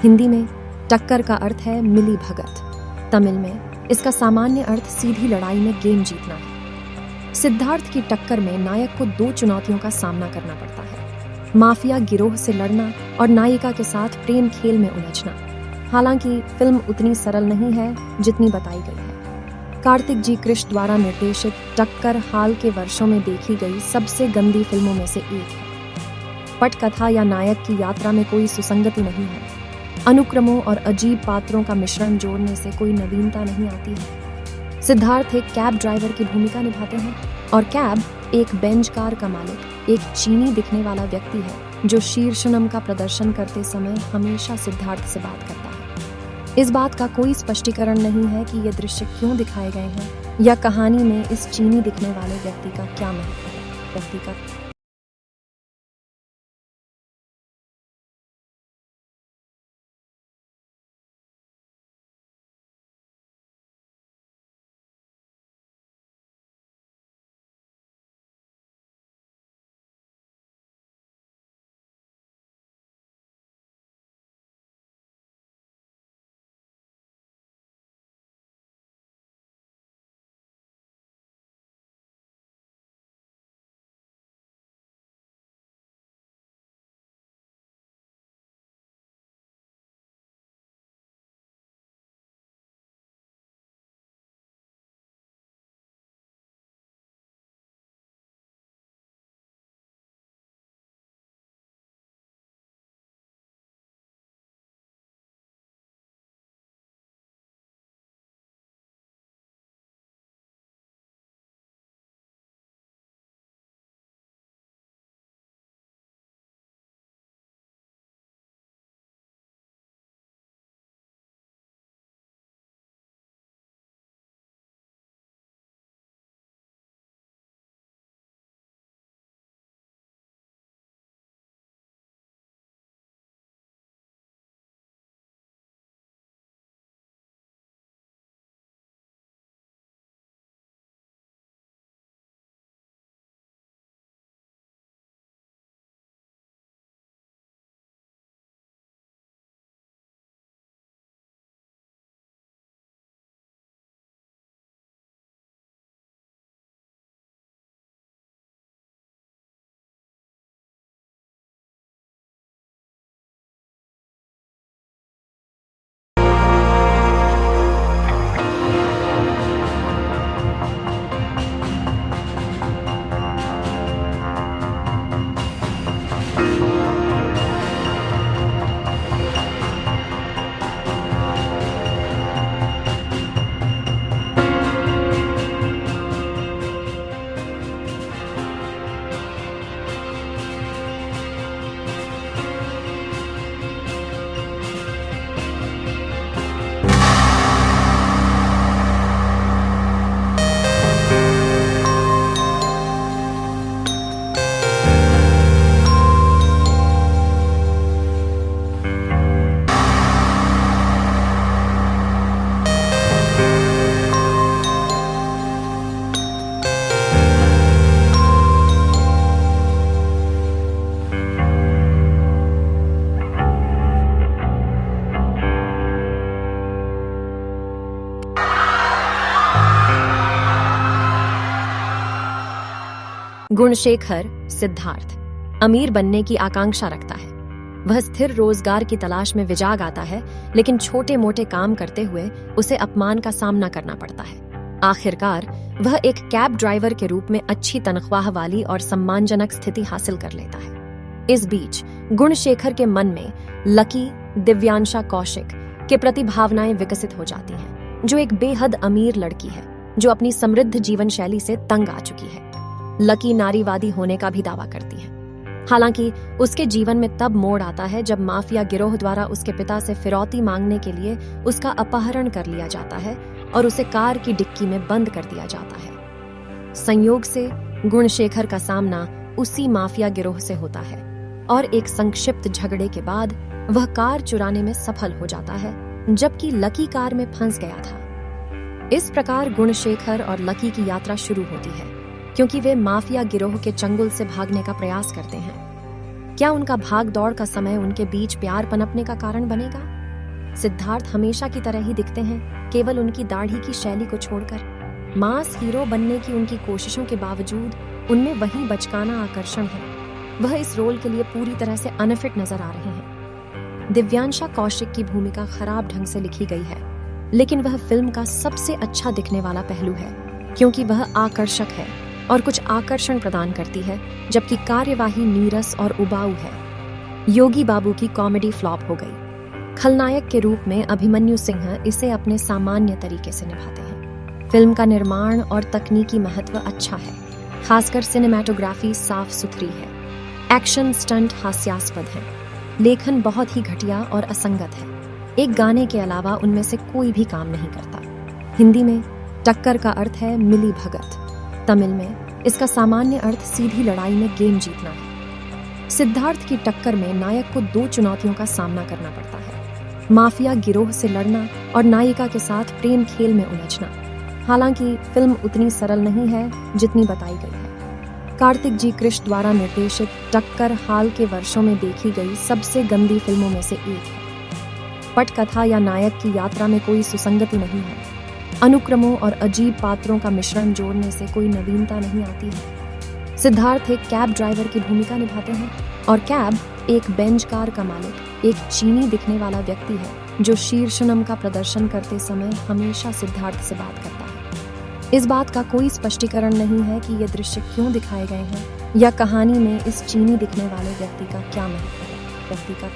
हिंदी में टक्कर का अर्थ है मिली भगत। तमिल में इसका सामान्य अर्थ सीधी लड़ाई में गेम जीतना है। सिद्धार्थ की टक्कर में नायक को 2 चुनौतियों का सामना करना पड़ता है: माफिया गिरोह से लड़ना और नायिका के साथ प्रेम खेल में उलझना। हालांकि फिल्म उतनी सरल नहीं है जितनी बताई गई है। कार्तिक जी कृष्ण द्वारा निर्देशित टक्कर हाल के वर्षों में देखी गई सबसे गंदी फिल्मों में से एक है। पटकथा या नायक की यात्रा में कोई सुसंगति नहीं है। अनुक्रमों और अजीब पात्रों का मिश्रण जोड़ने से कोई नवीनता नहीं आती है। सिद्धार्थ एक कैब ड्राइवर की भूमिका निभाते हैं और कैब एक बेंच कार का मालिक, एक चीनी दिखने वाला व्यक्ति है जो शीर्षनम का प्रदर्शन करते समय हमेशा सिद्धार्थ से बात करता है। इस बात का कोई स्पष्टीकरण नहीं है कि ये दृश्य क्यों दिखाए गए हैं या कहानी में इस चीनी दिखने वाले व्यक्ति का क्या महत्व है। गुणशेखर सिद्धार्थ अमीर बनने की आकांक्षा रखता है। वह स्थिर रोजगार की तलाश में विजाग आता है, लेकिन छोटे मोटे काम करते हुए उसे अपमान का सामना करना पड़ता है। आखिरकार वह एक कैब ड्राइवर के रूप में अच्छी तनख्वाह वाली और सम्मानजनक स्थिति हासिल कर लेता है। इस बीच गुणशेखर के मन में लकी, दिव्यांशा कौशिक के प्रति भावनाएं विकसित हो जाती हैं, जो एक बेहद अमीर लड़की है जो अपनी समृद्ध जीवन शैली से तंग आ चुकी है। लकी नारीवादी होने का भी दावा करती है। हालांकि उसके जीवन में तब मोड़ आता है जब माफिया गिरोह द्वारा उसके पिता से फिरौती मांगने के लिए उसका अपहरण कर लिया जाता है और उसे कार की डिक्की में बंद कर दिया जाता है। संयोग से गुणशेखर का सामना उसी माफिया गिरोह से होता है और एक संक्षिप्त झगड़े के बाद वह कार चुराने में सफल हो जाता है, जबकि लकी कार में फंस गया था। इस प्रकार गुणशेखर और लकी की यात्रा शुरू होती है, क्योंकि वे माफिया गिरोह के चंगुल से भागने का प्रयास करते हैं। क्या उनका भाग दौड़ का समय उनके बीच प्यार पनपने का कारण बनेगा? सिद्धार्थ हमेशा की तरह ही दिखते हैं, केवल उनकी दाढ़ी की शैली को छोड़कर। मास हीरो बनने की उनकी कोशिशों के बावजूद उनमें वही बचकाना आकर्षण है। वह इस रोल के लिए पूरी तरह से अनफिट नजर आ रहे हैं। दिव्यांशा कौशिक की भूमिका खराब ढंग से लिखी गई है, लेकिन वह फिल्म का सबसे अच्छा दिखने वाला पहलू है, क्योंकि वह आकर्षक है और कुछ आकर्षण प्रदान करती है, जबकि कार्यवाही नीरस और उबाऊ है। योगी बाबू की कॉमेडी फ्लॉप हो गई। खलनायक के रूप में अभिमन्यु सिंह इसे अपने सामान्य तरीके से निभाते हैं। फिल्म का निर्माण और तकनीकी महत्व अच्छा है, खासकर सिनेमैटोग्राफी साफ सुथरी है। एक्शन स्टंट हास्यास्पद हैं। लेखन बहुत ही घटिया और असंगत है। एक गाने के अलावा उनमें से कोई भी काम नहीं करता। हिंदी में टक्कर का अर्थ है मिली भगत। तमिल में इसका सामान्य अर्थ सीधी लड़ाई में गेम जीतना है। सिद्धार्थ की टक्कर में नायक को 2 चुनौतियों का सामना करना पड़ता है: माफिया गिरोह से लड़ना और नायिका के साथ प्रेम खेल में उलझना। हालांकि फिल्म उतनी सरल नहीं है जितनी बताई गई है। कार्तिक जी कृष्ण द्वारा निर्देशित टक्कर हाल के वर्षों में देखी गई सबसे गंदी फिल्मों में से एक है। पटकथा या नायक की यात्रा में कोई सुसंगति नहीं है। अनुक्रमों और अजीब पात्रों का मिश्रण जोड़ने से कोई नवीनता नहीं आती है। सिद्धार्थ एक कैब ड्राइवर की भूमिका निभाते हैं और कैब एक बेंच कार का मालिक, एक चीनी दिखने वाला व्यक्ति है जो शीर्षनम का प्रदर्शन करते समय हमेशा सिद्धार्थ से बात करता है। इस बात का कोई स्पष्टीकरण नहीं है कि ये दृश्य क्यों दिखाए गए हैं या कहानी में इस चीनी दिखने वाले व्यक्ति का क्या महत्व है। व्यक्ति का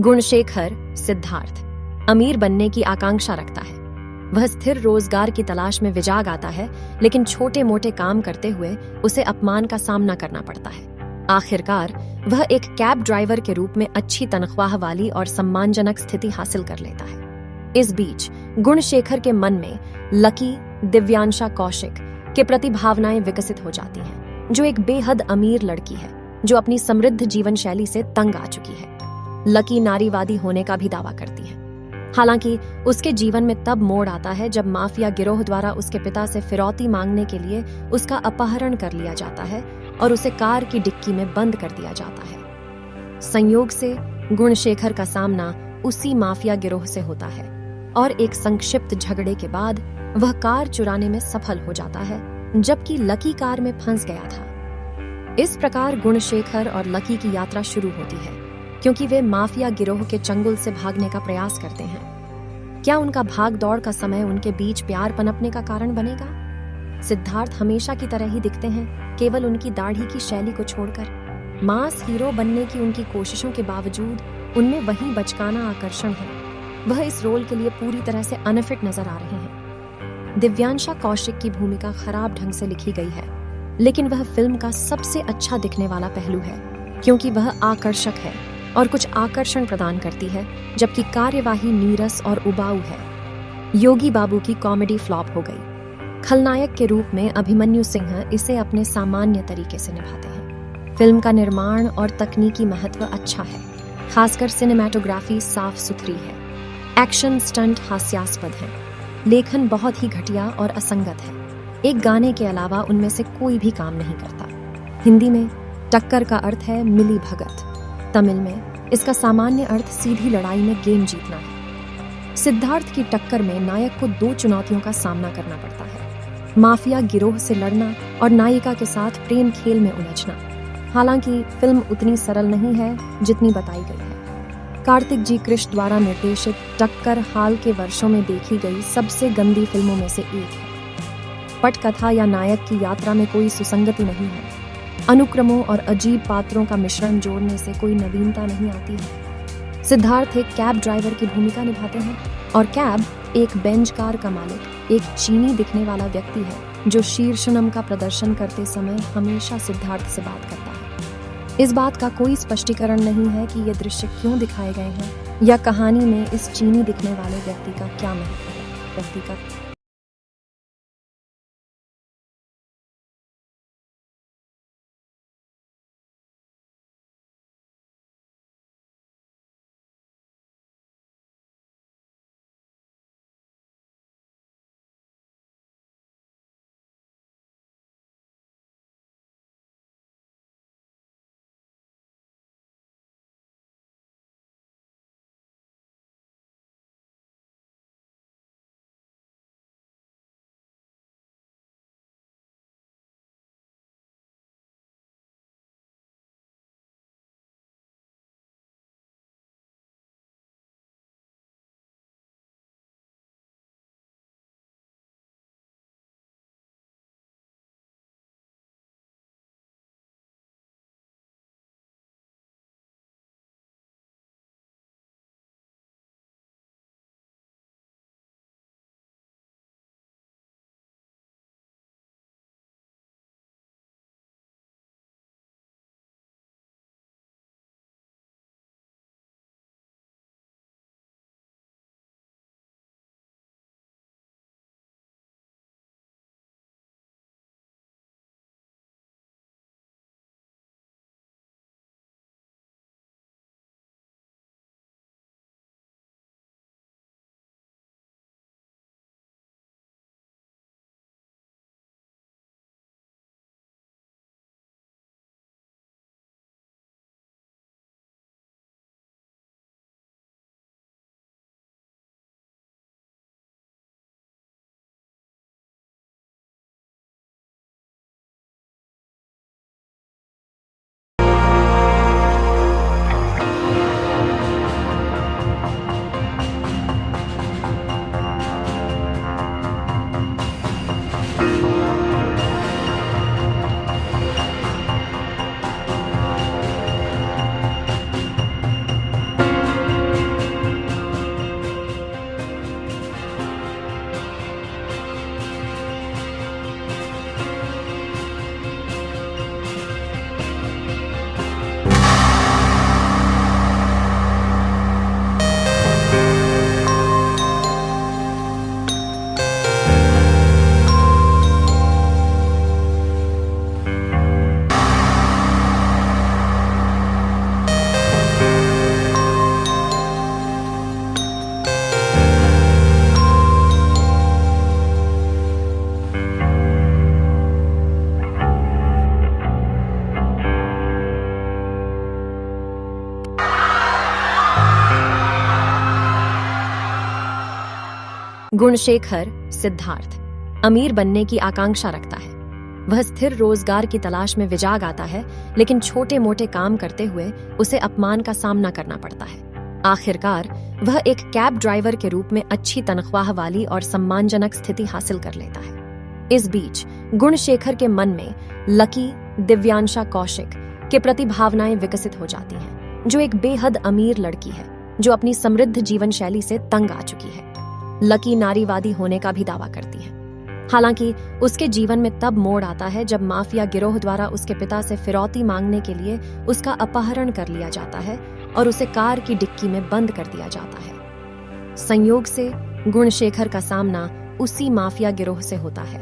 गुणशेखर सिद्धार्थ अमीर बनने की आकांक्षा रखता है। वह स्थिर रोजगार की तलाश में विजाग आता है, लेकिन छोटे मोटे काम करते हुए उसे अपमान का सामना करना पड़ता है। आखिरकार वह एक कैब ड्राइवर के रूप में अच्छी तनख्वाह वाली और सम्मानजनक स्थिति हासिल कर लेता है। इस बीच गुणशेखर के मन में लकी दिव्यांशा कौशिक के प्रति भावनाएं विकसित हो जाती हैं, जो एक बेहद अमीर लड़की है जो अपनी समृद्ध जीवन शैली से तंग आ चुकी है। लकी नारीवादी होने का भी दावा करती है। हालांकि उसके जीवन में तब मोड़ आता है जब माफिया गिरोह द्वारा उसके पिता से फिरौती मांगने के लिए उसका अपहरण कर लिया जाता है और उसे कार की डिक्की में बंद कर दिया जाता है। संयोग से गुणशेखर का सामना उसी माफिया गिरोह से होता है और एक संक्षिप्त झगड़े के बाद वह कार चुराने में सफल हो जाता है, जबकि लकी कार में फंस गया था। इस प्रकार गुणशेखर और लकी की यात्रा शुरू होती है, क्योंकि वे माफिया गिरोह के चंगुल से भागने का प्रयास करते हैं। क्या उनका भाग दौड़ का समय उनके बीच प्यार पनपने का कारण बनेगा? सिद्धार्थ हमेशा की तरह ही दिखते हैं, केवल उनकी दाढ़ी की शैली को छोड़कर। मास हीरो बनने की उनकी कोशिशों के बावजूद उनमें वही बचकाना आकर्षण है। वह इस रोल के लिए पूरी तरह से अनफिट नजर आ रहे हैं। दिव्यांशा कौशिक की भूमिका खराब ढंग से लिखी गई है, लेकिन वह फिल्म का सबसे अच्छा दिखने वाला पहलू है, क्योंकि वह आकर्षक है और कुछ आकर्षण प्रदान करती है, जबकि कार्यवाही नीरस और उबाऊ है। योगी बाबू की कॉमेडी फ्लॉप हो गई। खलनायक के रूप में अभिमन्यु सिंह इसे अपने सामान्य तरीके से निभाते हैं। फिल्म का निर्माण और तकनीकी महत्व अच्छा है, खासकर सिनेमैटोग्राफी साफ सुथरी है। एक्शन स्टंट हास्यास्पद है। लेखन बहुत ही घटिया और असंगत है। एक गाने के अलावा उनमें से कोई भी काम नहीं करता। हिंदी में टक्कर का अर्थ है मिली भगत। तमिल में इसका सामान्य अर्थ सीधी लड़ाई में गेम जीतना है। सिद्धार्थ की टक्कर में नायक को 2 चुनौतियों का सामना करना पड़ता है: माफिया गिरोह से लड़ना और नायिका के साथ प्रेम खेल में उलझना। हालांकि फिल्म उतनी सरल नहीं है जितनी बताई गई है। कार्तिक जी कृष्ण द्वारा निर्देशित टक्कर हाल के वर्षों में देखी गई सबसे गंदी फिल्मों में से एक है। पटकथा या नायक की यात्रा में कोई सुसंगति नहीं है। अनुक्रमों और अजीब पात्रों का मिश्रण जोड़ने से कोई नवीनता नहीं आती है। सिद्धार्थ एक कैब ड्राइवर की भूमिका निभाते हैं और कैब एक बेंच कार का मालिक, एक चीनी दिखने वाला व्यक्ति है जो शीर्षनम का प्रदर्शन करते समय हमेशा सिद्धार्थ से बात करता है। इस बात का कोई स्पष्टीकरण नहीं है कि ये दृश्य क्यों दिखाए गए हैं या कहानी में इस चीनी दिखने वाले व्यक्ति का क्या महत्व है। व्यक्ति का गुणशेखर सिद्धार्थ अमीर बनने की आकांक्षा रखता है। वह स्थिर रोजगार की तलाश में विजाग आता है, लेकिन छोटे मोटे काम करते हुए उसे अपमान का सामना करना पड़ता है। आखिरकार वह एक कैब ड्राइवर के रूप में अच्छी तनख्वाह वाली और सम्मानजनक स्थिति हासिल कर लेता है। इस बीच गुणशेखर के मन में लकी, दिव्यांशा कौशिक के प्रति भावनाएं विकसित हो जाती हैं, जो एक बेहद अमीर लड़की है जो अपनी समृद्ध जीवन शैली से तंग आ चुकी है। लकी नारीवादी होने का भी दावा करती है। हालांकि उसके जीवन में तब मोड़ आता है जब माफिया गिरोह द्वारा उसके पिता से फिरौती मांगने के लिए उसका अपहरण कर लिया जाता है और उसे कार की डिक्की में बंद कर दिया जाता है। संयोग से गुणशेखर का सामना उसी माफिया गिरोह से होता है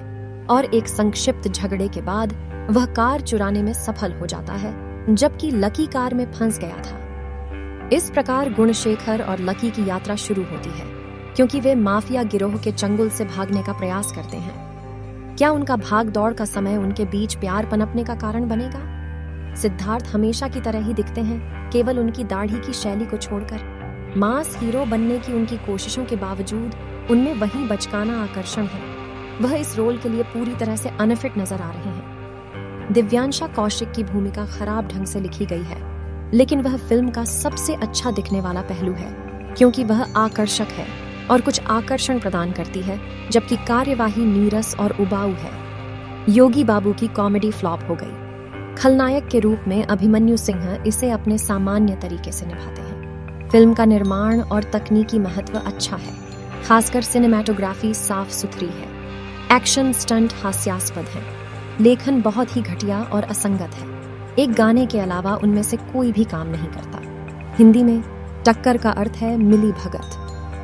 और एक संक्षिप्त झगड़े के बाद वह कार चुराने में सफल हो जाता है, जबकि लकी कार में फंस गया था। इस प्रकार गुणशेखर और लकी की यात्रा शुरू होती है, क्योंकि वे माफिया गिरोह के चंगुल से भागने का प्रयास करते हैं। क्या उनका भाग दौड़ का समय उनके बीच प्यार पनपने का कारण बनेगा? सिद्धार्थ हमेशा की तरह ही दिखते हैं, केवल उनकी दाढ़ी की शैली को छोड़कर। मास हीरो बनने की उनकी कोशिशों के बावजूद उनमें वही बचकाना आकर्षण है। वह इस रोल के लिए पूरी तरह से अनफिट नजर आ रहे हैं। दिव्यांशा कौशिक की भूमिका खराब ढंग से लिखी गई है, लेकिन वह फिल्म का सबसे अच्छा दिखने वाला पहलू है, क्योंकि वह आकर्षक है और कुछ आकर्षण प्रदान करती है, जबकि कार्यवाही नीरस और उबाऊ है। योगी बाबू की कॉमेडी फ्लॉप हो गई। खलनायक के रूप में अभिमन्यु सिंह इसे अपने सामान्य तरीके से निभाते हैं। फिल्म का निर्माण और तकनीकी महत्व अच्छा है, खासकर सिनेमैटोग्राफी साफ सुथरी है। एक्शन स्टंट हास्यास्पद हैं। लेखन बहुत ही घटिया और असंगत है। एक गाने के अलावा उनमें से कोई भी काम नहीं करता। हिंदी में टक्कर का अर्थ है मिली भगत।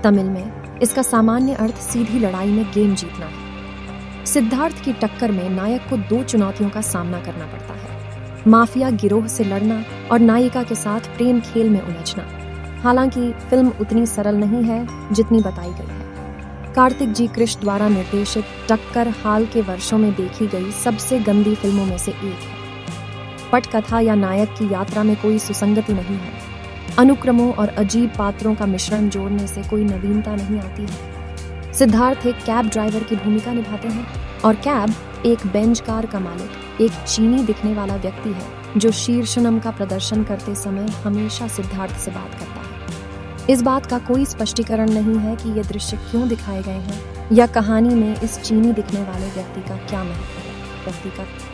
तमिल में इसका सामान्य अर्थ सीधी लड़ाई में गेम जीतना है। सिद्धार्थ की टक्कर में नायक को 2 चुनौतियों का सामना करना पड़ता है: माफिया गिरोह से लड़ना और नायिका के साथ प्रेम खेल में उलझना। हालांकि फिल्म उतनी सरल नहीं है जितनी बताई गई है। कार्तिक जी कृष्ण द्वारा निर्देशित टक्कर हाल के वर्षों में देखी गई सबसे गंदी फिल्मों में से एक है। पटकथा या नायक की यात्रा में कोई सुसंगति नहीं है। अनुक्रमों और अजीब पात्रों का मिश्रण जोड़ने से कोई नवीनता नहीं आती है। सिद्धार्थ एक कैब ड्राइवर की भूमिका निभाते हैं और कैब एक बेंच कार का मालिक, एक चीनी दिखने वाला व्यक्ति है जो शीर्षनम का प्रदर्शन करते समय हमेशा सिद्धार्थ से बात करता है। इस बात का कोई स्पष्टीकरण नहीं है कि ये दृश्य क्यों दिखाए गए हैं या कहानी में इस चीनी दिखने वाले व्यक्ति का क्या महत्व है। व्यक्ति का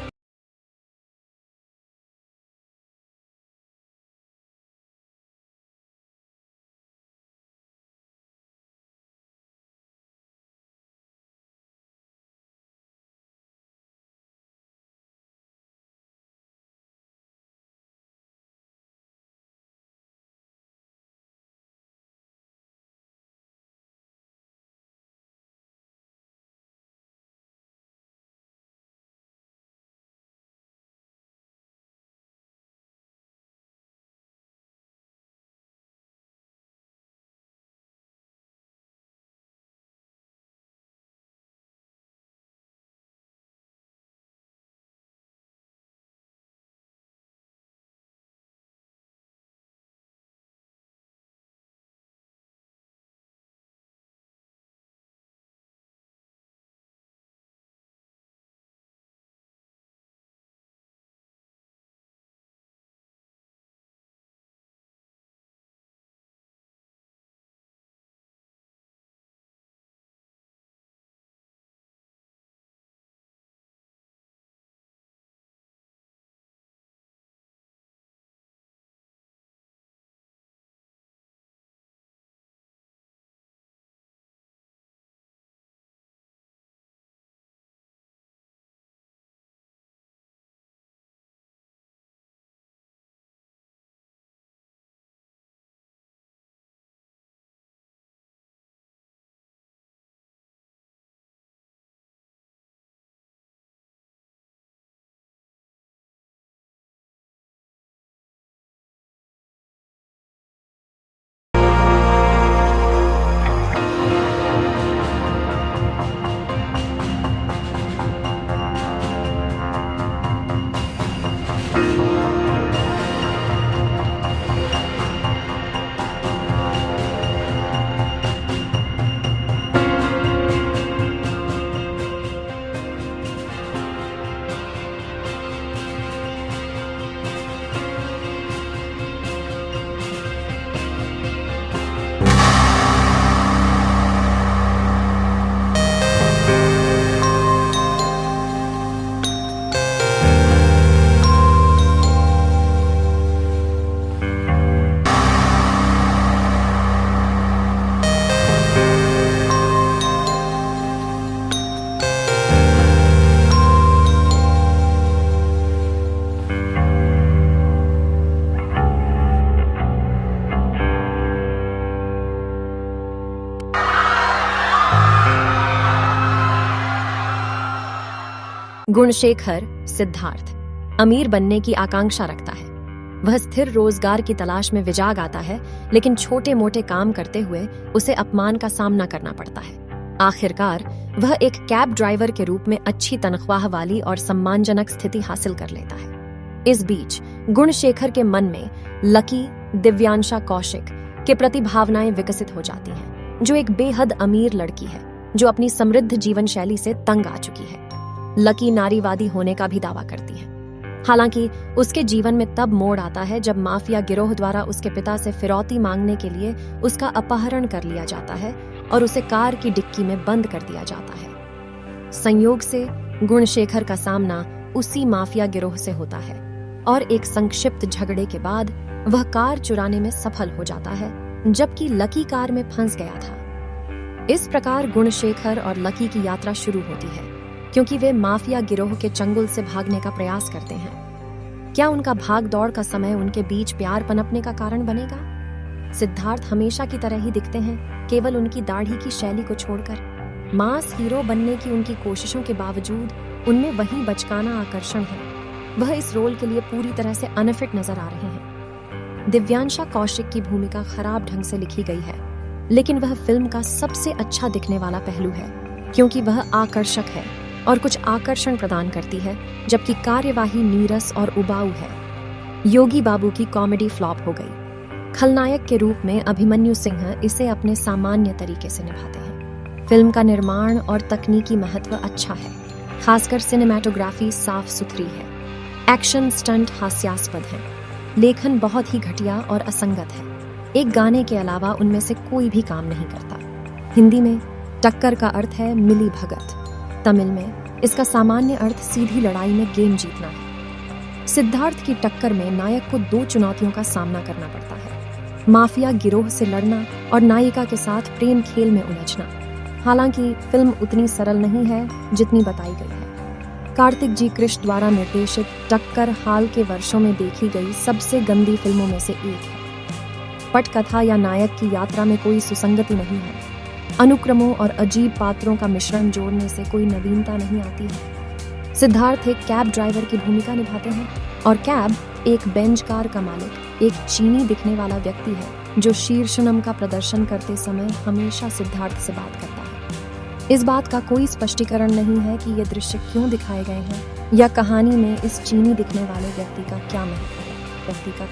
गुणशेखर सिद्धार्थ अमीर बनने की आकांक्षा रखता है। वह स्थिर रोजगार की तलाश में विजाग आता है, लेकिन छोटे मोटे काम करते हुए उसे अपमान का सामना करना पड़ता है। आखिरकार वह एक कैब ड्राइवर के रूप में अच्छी तनख्वाह वाली और सम्मानजनक स्थिति हासिल कर लेता है। इस बीच गुणशेखर के मन में लकी दिव्यांशा कौशिक के प्रति भावनाएं विकसित हो जाती हैं, जो एक बेहद अमीर लड़की है जो अपनी समृद्ध जीवन शैली से तंग आ चुकी है। लकी नारीवादी होने का भी दावा करती है। हालांकि उसके जीवन में तब मोड़ आता है जब माफिया गिरोह द्वारा उसके पिता से फिरौती मांगने के लिए उसका अपहरण कर लिया जाता है और उसे कार की डिक्की में बंद कर दिया जाता है। संयोग से गुणशेखर का सामना उसी माफिया गिरोह से होता है और एक संक्षिप्त झगड़े के बाद वह कार चुराने में सफल हो जाता है, जबकि लकी कार में फंस गया था। इस प्रकार गुणशेखर और लकी की यात्रा शुरू होती है, क्योंकि वे माफिया गिरोह के चंगुल से भागने का प्रयास करते हैं। क्या उनका भाग दौड़ का समय उनके बीच प्यार पनपने का कारण बनेगा? सिद्धार्थ हमेशा की तरह ही दिखते हैं, केवल उनकी दाढ़ी की शैली को छोड़कर। मास हीरो बनने की उनकी कोशिशों के बावजूद उनमें वही बचकाना आकर्षण है। वह इस रोल के लिए पूरी तरह से अनफिट नजर आ रहे हैं। दिव्यांशा कौशिक की भूमिका खराब ढंग से लिखी गई है, लेकिन वह फिल्म का सबसे अच्छा दिखने वाला पहलू है, क्योंकि वह आकर्षक है और कुछ आकर्षण प्रदान करती है, जबकि कार्यवाही नीरस और उबाऊ है। योगी बाबू की कॉमेडी फ्लॉप हो गई। खलनायक के रूप में अभिमन्यु सिंह इसे अपने सामान्य तरीके से निभाते हैं। फिल्म का निर्माण और तकनीकी महत्व अच्छा है, खासकर सिनेमैटोग्राफी साफ सुथरी है। एक्शन स्टंट हास्यास्पद है। लेखन बहुत ही घटिया और असंगत है। एक गाने के अलावा उनमें से कोई भी काम नहीं करता। हिंदी में टक्कर का अर्थ है मिली भगत। तमिल में इसका सामान्य अर्थ सीधी लड़ाई में गेम जीतना है। सिद्धार्थ की टक्कर में नायक को दो चुनौतियों का सामना करना पड़ता है: माफिया गिरोह से लड़ना और नायिका के साथ प्रेम खेल में उलझना। हालांकि फिल्म उतनी सरल नहीं है जितनी बताई गई है। कार्तिक जी कृष्ण द्वारा निर्देशित टक्कर हाल के वर्षों में देखी गई सबसे गंदी फिल्मों में से एक है। पटकथा या नायक की यात्रा में कोई सुसंगति नहीं है। अनुक्रमों और अजीब पात्रों का मिश्रण जोड़ने से कोई नवीनता नहीं आती है। सिद्धार्थ एक कैब ड्राइवर की भूमिका निभाते हैं और कैब एक बेंच कार का मालिक, एक चीनी दिखने वाला व्यक्ति है जो शीर्षनम का प्रदर्शन करते समय हमेशा सिद्धार्थ से बात करता है। इस बात का कोई स्पष्टीकरण नहीं है कि ये दृश्य क्यों दिखाए गए हैं या कहानी में इस चीनी दिखने वाले व्यक्ति का क्या महत्व है। व्यक्ति का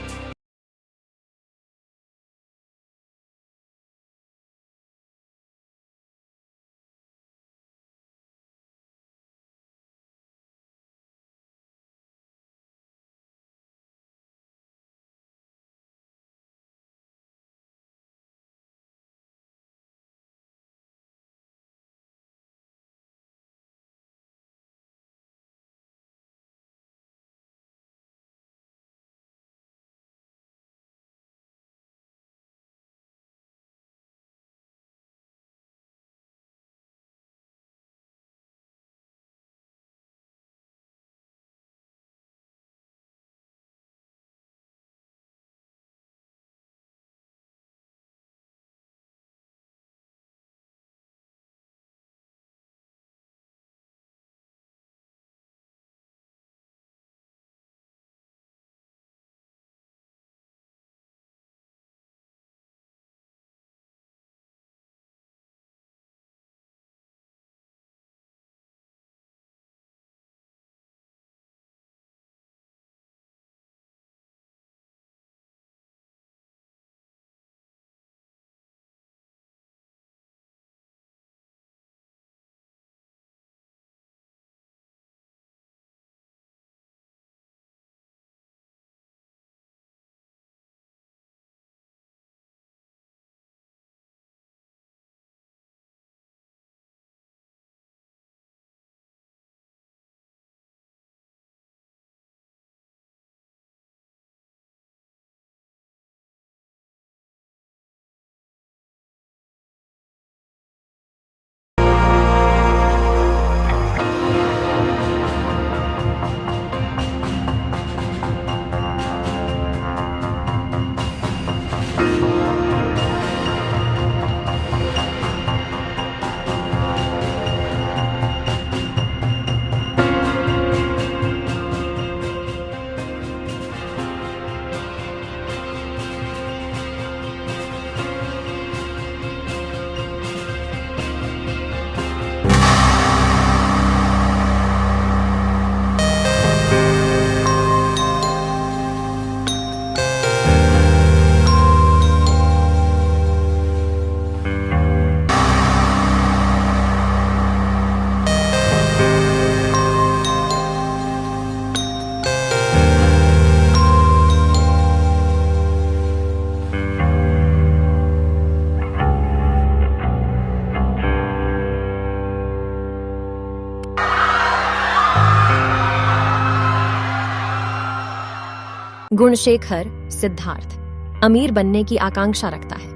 गुणशेखर सिद्धार्थ अमीर बनने की आकांक्षा रखता है।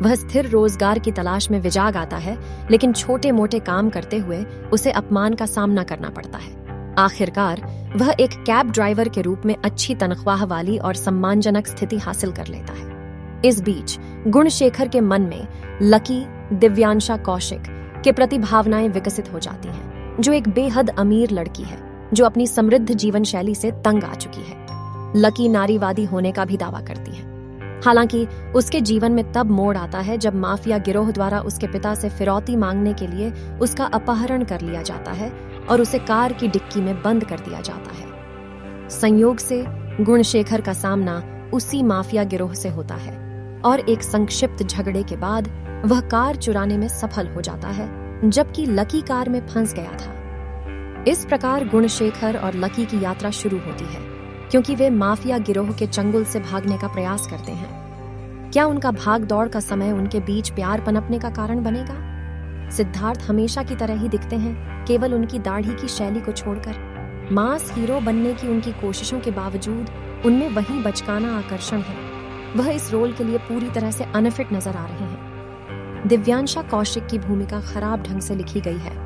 वह स्थिर रोजगार की तलाश में विजाग आता है, लेकिन छोटे मोटे काम करते हुए उसे अपमान का सामना करना पड़ता है। आखिरकार वह एक कैब ड्राइवर के रूप में अच्छी तनख्वाह वाली और सम्मानजनक स्थिति हासिल कर लेता है। इस बीच गुणशेखर के मन में लकी दिव्यांशा कौशिक के प्रति भावनाएं विकसित हो जाती हैं, जो एक बेहद अमीर लड़की है जो अपनी समृद्ध जीवन शैली से तंग आ चुकी है। लकी नारीवादी होने का भी दावा करती है। हालांकि उसके जीवन में तब मोड़ आता है जब माफिया गिरोह द्वारा उसके पिता से फिरौती मांगने के लिए उसका अपहरण कर लिया जाता है और उसे कार की डिक्की में बंद कर दिया जाता है। संयोग से गुणशेखर का सामना उसी माफिया गिरोह से होता है और एक संक्षिप्त झगड़े के बाद वह कार चुराने में सफल हो जाता है, जबकि लकी कार में फंस गया था। इस प्रकार गुणशेखर और लकी की यात्रा शुरू होती है, क्योंकि वे माफिया गिरोह के चंगुल से भागने का प्रयास करते हैं। क्या उनका भाग दौड़ का समय उनके बीच प्यार पनपने का कारण बनेगा? सिद्धार्थ हमेशा की तरह ही दिखते हैं, केवल उनकी दाढ़ी की शैली को छोड़कर। मास हीरो बनने की उनकी कोशिशों के बावजूद उनमें वही बचकाना आकर्षण है। वह इस रोल के लिए पूरी तरह से अनफिट नजर आ रहे हैं। दिव्यांशा कौशिक की भूमिका खराब ढंग से लिखी गई है,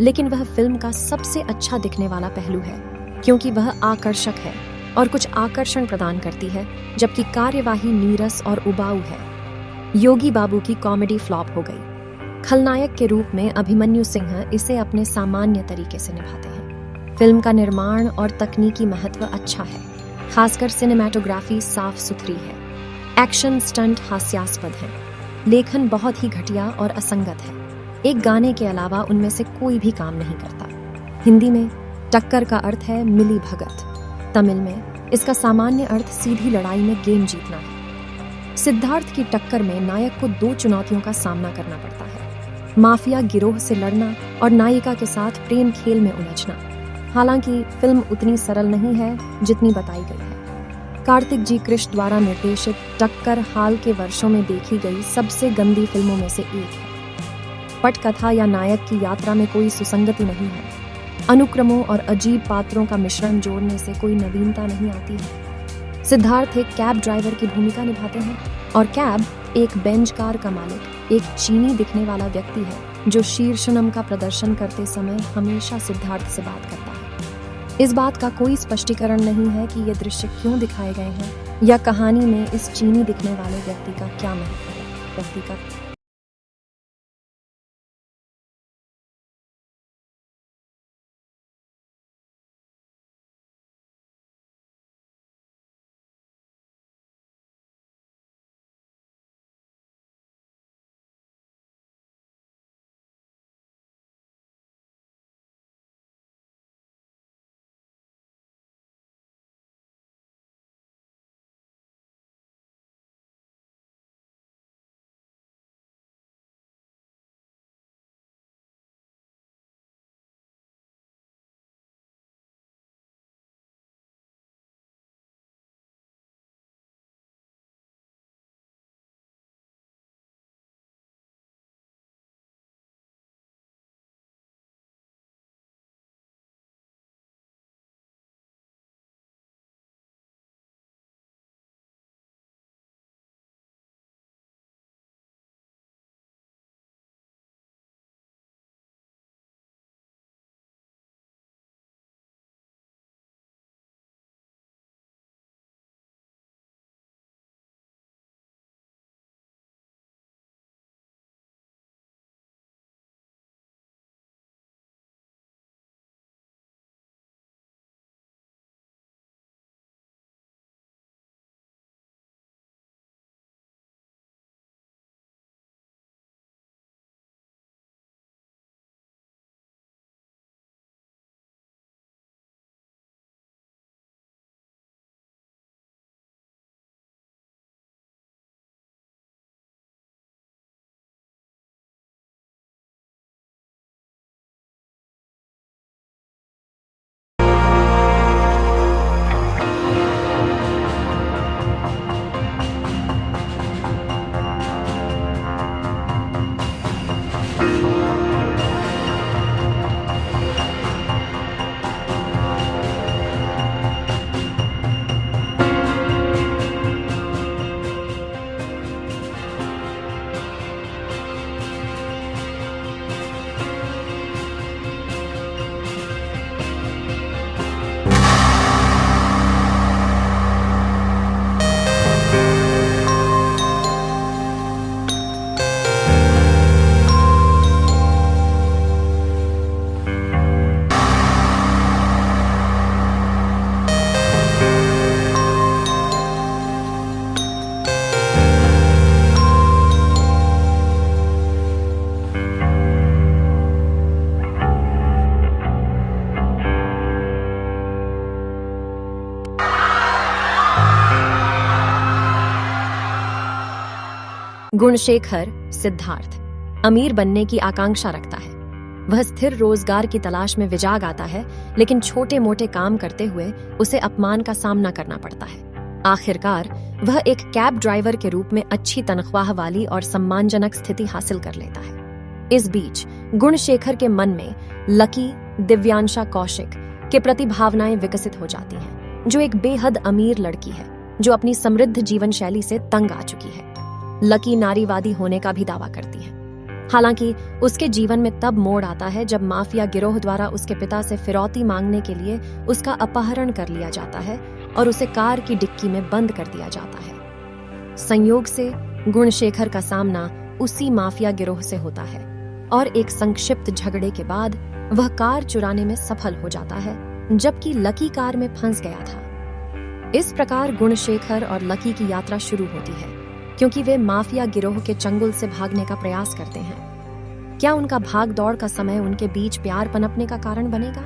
लेकिन वह फिल्म का सबसे अच्छा दिखने वाला पहलू है, क्योंकि वह आकर्षक है और कुछ आकर्षण प्रदान करती है, जबकि कार्यवाही नीरस और उबाऊ है। योगी बाबू की कॉमेडी फ्लॉप हो गई। खलनायक के रूप में अभिमन्यु सिंह इसे अपने सामान्य तरीके से निभाते हैं। फिल्म का निर्माण और तकनीकी महत्व अच्छा है, खासकर सिनेमैटोग्राफी साफ सुथरी है। एक्शन स्टंट हास्यास्पद है। लेखन बहुत ही घटिया और असंगत है। एक गाने के अलावा उनमें से कोई भी काम नहीं करता। हिंदी में टक्कर का अर्थ है मिली भगत। तमिल में इसका सामान्य अर्थ सीधी लड़ाई में गेम जीतना है। सिद्धार्थ की टक्कर में नायक को 2 चुनौतियों का सामना करना पड़ता है: माफिया गिरोह से लड़ना और नायिका के साथ प्रेम खेल में उलझना। हालांकि फिल्म उतनी सरल नहीं है जितनी बताई गई है। कार्तिक जी कृष्ण द्वारा निर्देशित टक्कर हाल के वर्षों में देखी गई सबसे गंदी फिल्मों में से एक है। पटकथा या नायक की यात्रा में कोई सुसंगति नहीं है। अनुक्रमों और अजीब पात्रों का मिश्रण जोड़ने से कोई नवीनता नहीं आती है। सिद्धार्थ एक कैब ड्राइवर की भूमिका निभाते हैं और कैब एक बेंच कार का मालिक, एक चीनी दिखने वाला व्यक्ति है जो शीर्षनम का प्रदर्शन करते समय हमेशा सिद्धार्थ से बात करता है। इस बात का कोई स्पष्टीकरण नहीं है कि ये दृश्य क्यों दिखाए गए हैं या कहानी में इस चीनी दिखने वाले व्यक्ति का क्या महत्व है। व्यक्ति का गुणशेखर सिद्धार्थ अमीर बनने की आकांक्षा रखता है। वह स्थिर रोजगार की तलाश में विजाग आता है, लेकिन छोटे मोटे काम करते हुए उसे अपमान का सामना करना पड़ता है। आखिरकार वह एक कैब ड्राइवर के रूप में अच्छी तनख्वाह वाली और सम्मानजनक स्थिति हासिल कर लेता है। इस बीच गुणशेखर के मन में लकी, दिव्यांशा कौशिक के प्रति भावनाएं विकसित हो जाती हैं, जो एक बेहद अमीर लड़की है जो अपनी समृद्ध जीवन शैली से तंग आ चुकी है। लकी नारीवादी होने का भी दावा करती है। हालांकि उसके जीवन में तब मोड़ आता है जब माफिया गिरोह द्वारा उसके पिता से फिरौती मांगने के लिए उसका अपहरण कर लिया जाता है और उसे कार की डिक्की में बंद कर दिया जाता है। संयोग से गुणशेखर का सामना उसी माफिया गिरोह से होता है और एक संक्षिप्त झगड़े के बाद वह कार चुराने में सफल हो जाता है, जबकि लकी कार में फंस गया था। इस प्रकार गुणशेखर और लकी की यात्रा शुरू होती है, क्योंकि वे माफिया गिरोह के चंगुल से भागने का प्रयास करते हैं। क्या उनका भाग दौड़ का समय उनके बीच प्यार पनपने का कारण बनेगा?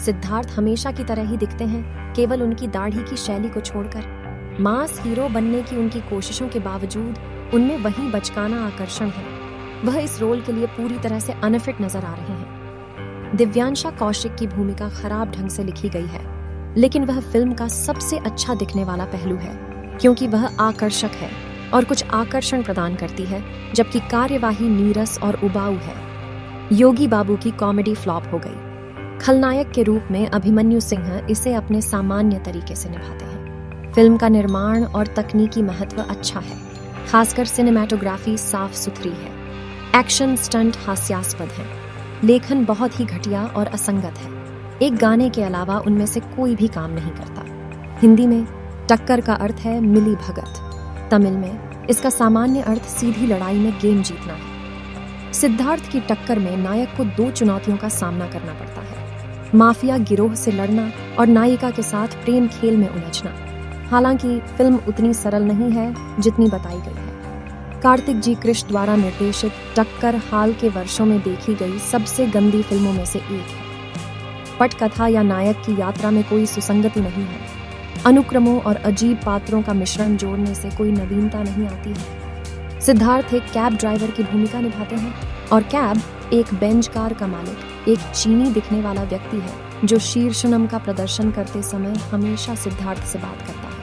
सिद्धार्थ हमेशा की तरह ही दिखते हैं, केवल उनकी दाढ़ी की शैली को छोड़कर। मास हीरो बनने की उनकी कोशिशों के बावजूद उनमें वही बचकाना आकर्षण है। वह इस रोल के लिए पूरी तरह से अनफिट नजर आ रहे हैं। दिव्यांशा कौशिक की भूमिका खराब ढंग से लिखी गई है, लेकिन वह फिल्म का सबसे अच्छा दिखने वाला पहलू है, क्योंकि वह आकर्षक है और कुछ आकर्षण प्रदान करती है, जबकि कार्यवाही नीरस और उबाऊ है। योगी बाबू की कॉमेडी फ्लॉप हो गई। खलनायक के रूप में अभिमन्यु सिंह इसे अपने सामान्य तरीके से निभाते हैं। फिल्म का निर्माण और तकनीकी महत्व अच्छा है, खासकर सिनेमैटोग्राफी साफ सुथरी है। एक्शन स्टंट हास्यास्पद हैं। लेखन बहुत ही घटिया और असंगत है। एक गाने के अलावा उनमें से कोई भी काम नहीं करता। हिंदी में टक्कर का अर्थ है मिली भगत। तमिल में इसका सामान्य अर्थ सीधी लड़ाई में गेम जीतना है। सिद्धार्थ की टक्कर में नायक को 2 चुनौतियों का सामना करना पड़ता है: माफिया गिरोह से लड़ना और नायिका के साथ प्रेम खेल में उलझना। हालांकि फिल्म उतनी सरल नहीं है जितनी बताई गई है। कार्तिक जी कृष्ण द्वारा निर्देशित टक्कर हाल के वर्षों में देखी गई सबसे गंदी फिल्मों में से एक है। पटकथा या नायक की यात्रा में कोई सुसंगति नहीं है। अनुक्रमों और अजीब पात्रों का मिश्रण जोड़ने से कोई नवीनता नहीं आती है। सिद्धार्थ एक कैब ड्राइवर की भूमिका निभाते हैं और कैब एक बेंच कार का मालिक, एक चीनी दिखने वाला व्यक्ति है जो शीर्षनम का प्रदर्शन करते समय हमेशा सिद्धार्थ से बात करता है।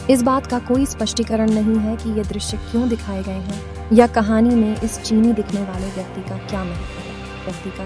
इस बात का कोई स्पष्टीकरण नहीं है कि ये दृश्य क्यों दिखाए गए हैं या कहानी में इस चीनी दिखने वाले व्यक्ति का क्या महत्व है। व्यक्ति का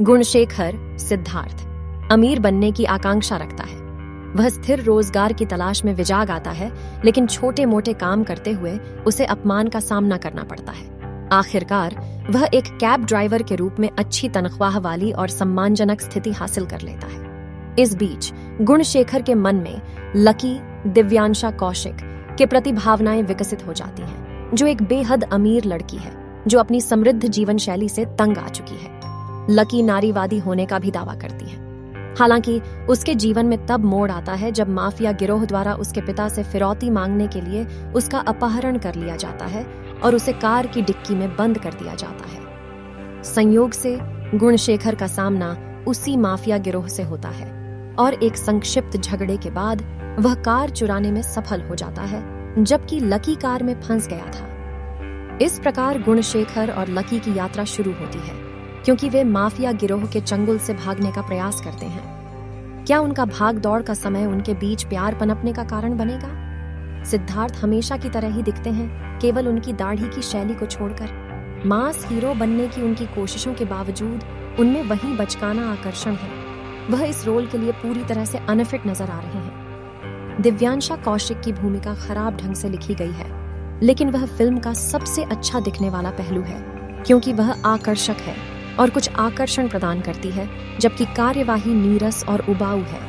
गुणशेखर सिद्धार्थ अमीर बनने की आकांक्षा रखता है। वह स्थिर रोजगार की तलाश में विजाग आता है, लेकिन छोटे मोटे काम करते हुए उसे अपमान का सामना करना पड़ता है। आखिरकार वह एक कैब ड्राइवर के रूप में अच्छी तनख्वाह वाली और सम्मानजनक स्थिति हासिल कर लेता है। इस बीच गुणशेखर के मन में लकी दिव्यांशा कौशिक के प्रति भावनाएं विकसित हो जाती हैं, जो एक बेहद अमीर लड़की है जो अपनी समृद्ध जीवन शैली से तंग आ चुकी है। लकी नारीवादी होने का भी दावा करती है। हालांकि उसके जीवन में तब मोड़ आता है जब माफिया गिरोह द्वारा उसके पिता से फिरौती मांगने के लिए उसका अपहरण कर लिया जाता है और उसे कार की डिक्की में बंद कर दिया जाता है। संयोग से गुणशेखर का सामना उसी माफिया गिरोह से होता है और एक संक्षिप्त झगड़े के बाद वह कार चुराने में सफल हो जाता है, जबकि लकी कार में फंस गया था। इस प्रकार गुणशेखर और लकी की यात्रा शुरू होती है, क्योंकि वे माफिया गिरोह के चंगुल से भागने का प्रयास करते हैं। क्या उनका भाग दौड़ का समय उनके बीच प्यार पनपने का कारण बनेगा? सिद्धार्थ हमेशा की तरह ही दिखते हैं, केवल उनकी दाढ़ी की शैली को छोड़कर। मास हीरो बनने की उनकी कोशिशों के बावजूद उनमें वही बचकाना आकर्षण है। वह इस रोल के लिए पूरी तरह से अनफिट नजर आ रहे हैं। दिव्यांशा कौशिक की भूमिका खराब ढंग से लिखी गई है, लेकिन वह फिल्म का सबसे अच्छा दिखने वाला पहलू है, क्योंकि वह आकर्षक है और कुछ आकर्षण प्रदान करती है, जबकि कार्यवाही नीरस और उबाऊ है।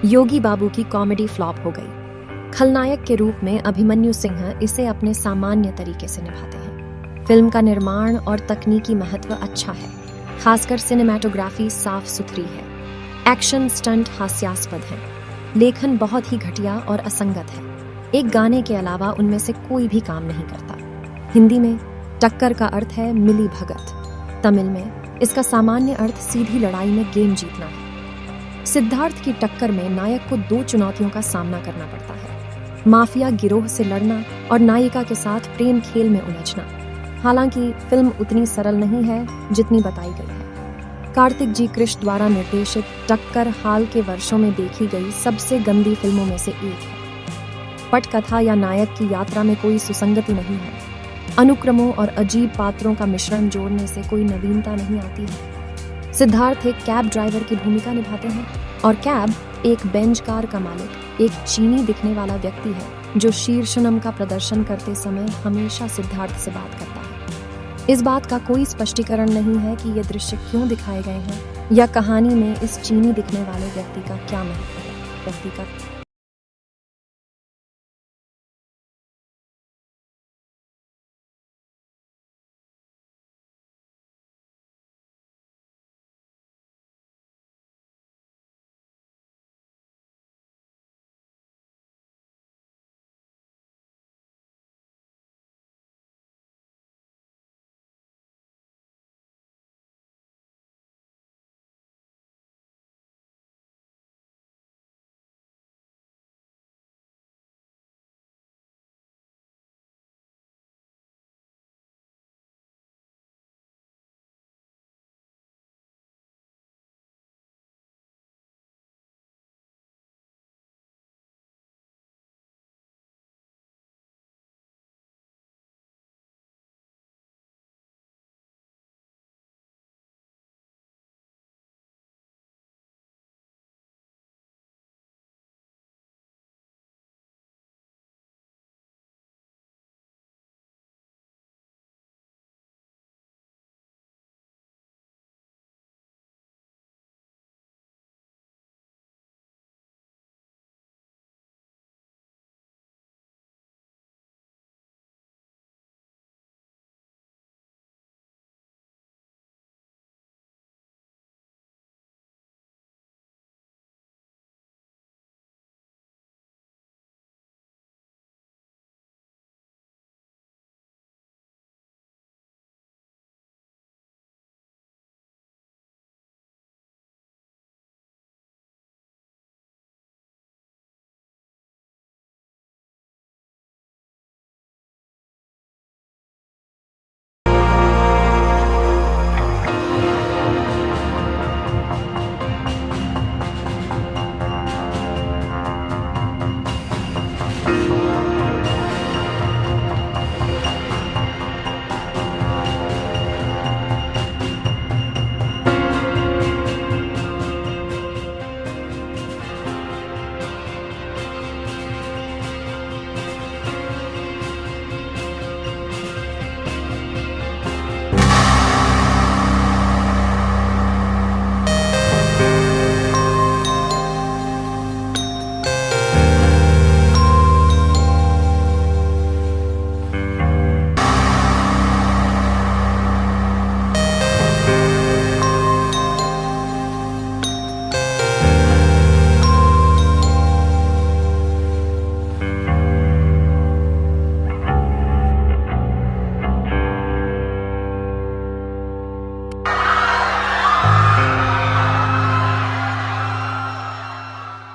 योगी बाबू की कॉमेडी फ्लॉप हो गई। खलनायक के रूप में अभिमन्यु सिंह इसे अपने सामान्य तरीके से निभाते हैं। फिल्म का निर्माण और तकनीकी महत्व अच्छा है, खासकर सिनेमैटोग्राफी साफ सुथरी है। एक्शन स्टंट हास्यास्पद है। लेखन बहुत ही घटिया और असंगत है। एक गाने के अलावा उनमें से कोई भी काम नहीं करता। हिंदी में टक्कर का अर्थ है मिली भगत। तमिल में इसका सामान्य अर्थ सीधी लड़ाई में गेम जीतना है। सिद्धार्थ की टक्कर में नायक को 2 चुनौतियों का सामना करना पड़ता है, माफिया गिरोह से लड़ना और नायिका के साथ प्रेम खेल में उलझना। हालांकि फिल्म उतनी सरल नहीं है जितनी बताई गई है। कार्तिक जी कृष्ण द्वारा निर्देशित टक्कर हाल के वर्षों में देखी गई सबसे गंदी फिल्मों में से एक है। पटकथा या नायक की यात्रा में कोई सुसंगति नहीं है। अनुक्रमों और अजीब पात्रों का मिश्रण जोड़ने से कोई नवीनता नहीं आती है। सिद्धार्थ एक कैब ड्राइवर की भूमिका निभाते हैं और कैब एक बेंच कार का मालिक, एक चीनी दिखने वाला व्यक्ति है जो शीर्षनम का प्रदर्शन करते समय हमेशा सिद्धार्थ से बात करता है। इस बात का कोई स्पष्टीकरण नहीं है कि ये दृश्य क्यों दिखाए गए हैं या कहानी में इस चीनी दिखने वाले व्यक्ति का क्या महत्व है। व्यक्ति का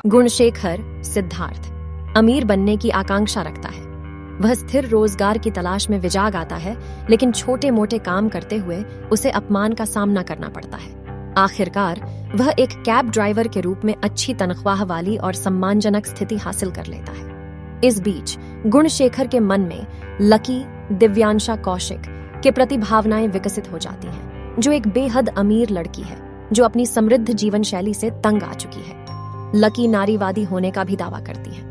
गुणशेखर सिद्धार्थ अमीर बनने की आकांक्षा रखता है। वह स्थिर रोजगार की तलाश में विजाग आता है, लेकिन छोटे मोटे काम करते हुए उसे अपमान का सामना करना पड़ता है। आखिरकार वह एक कैब ड्राइवर के रूप में अच्छी तनख्वाह वाली और सम्मानजनक स्थिति हासिल कर लेता है। इस बीच गुणशेखर के मन में लकी दिव्यांशा कौशिक के प्रति भावनाएं विकसित हो जाती हैं, जो एक बेहद अमीर लड़की है जो अपनी समृद्ध जीवन शैली से तंग आ चुकी है। लकी नारीवादी होने का भी दावा करती है।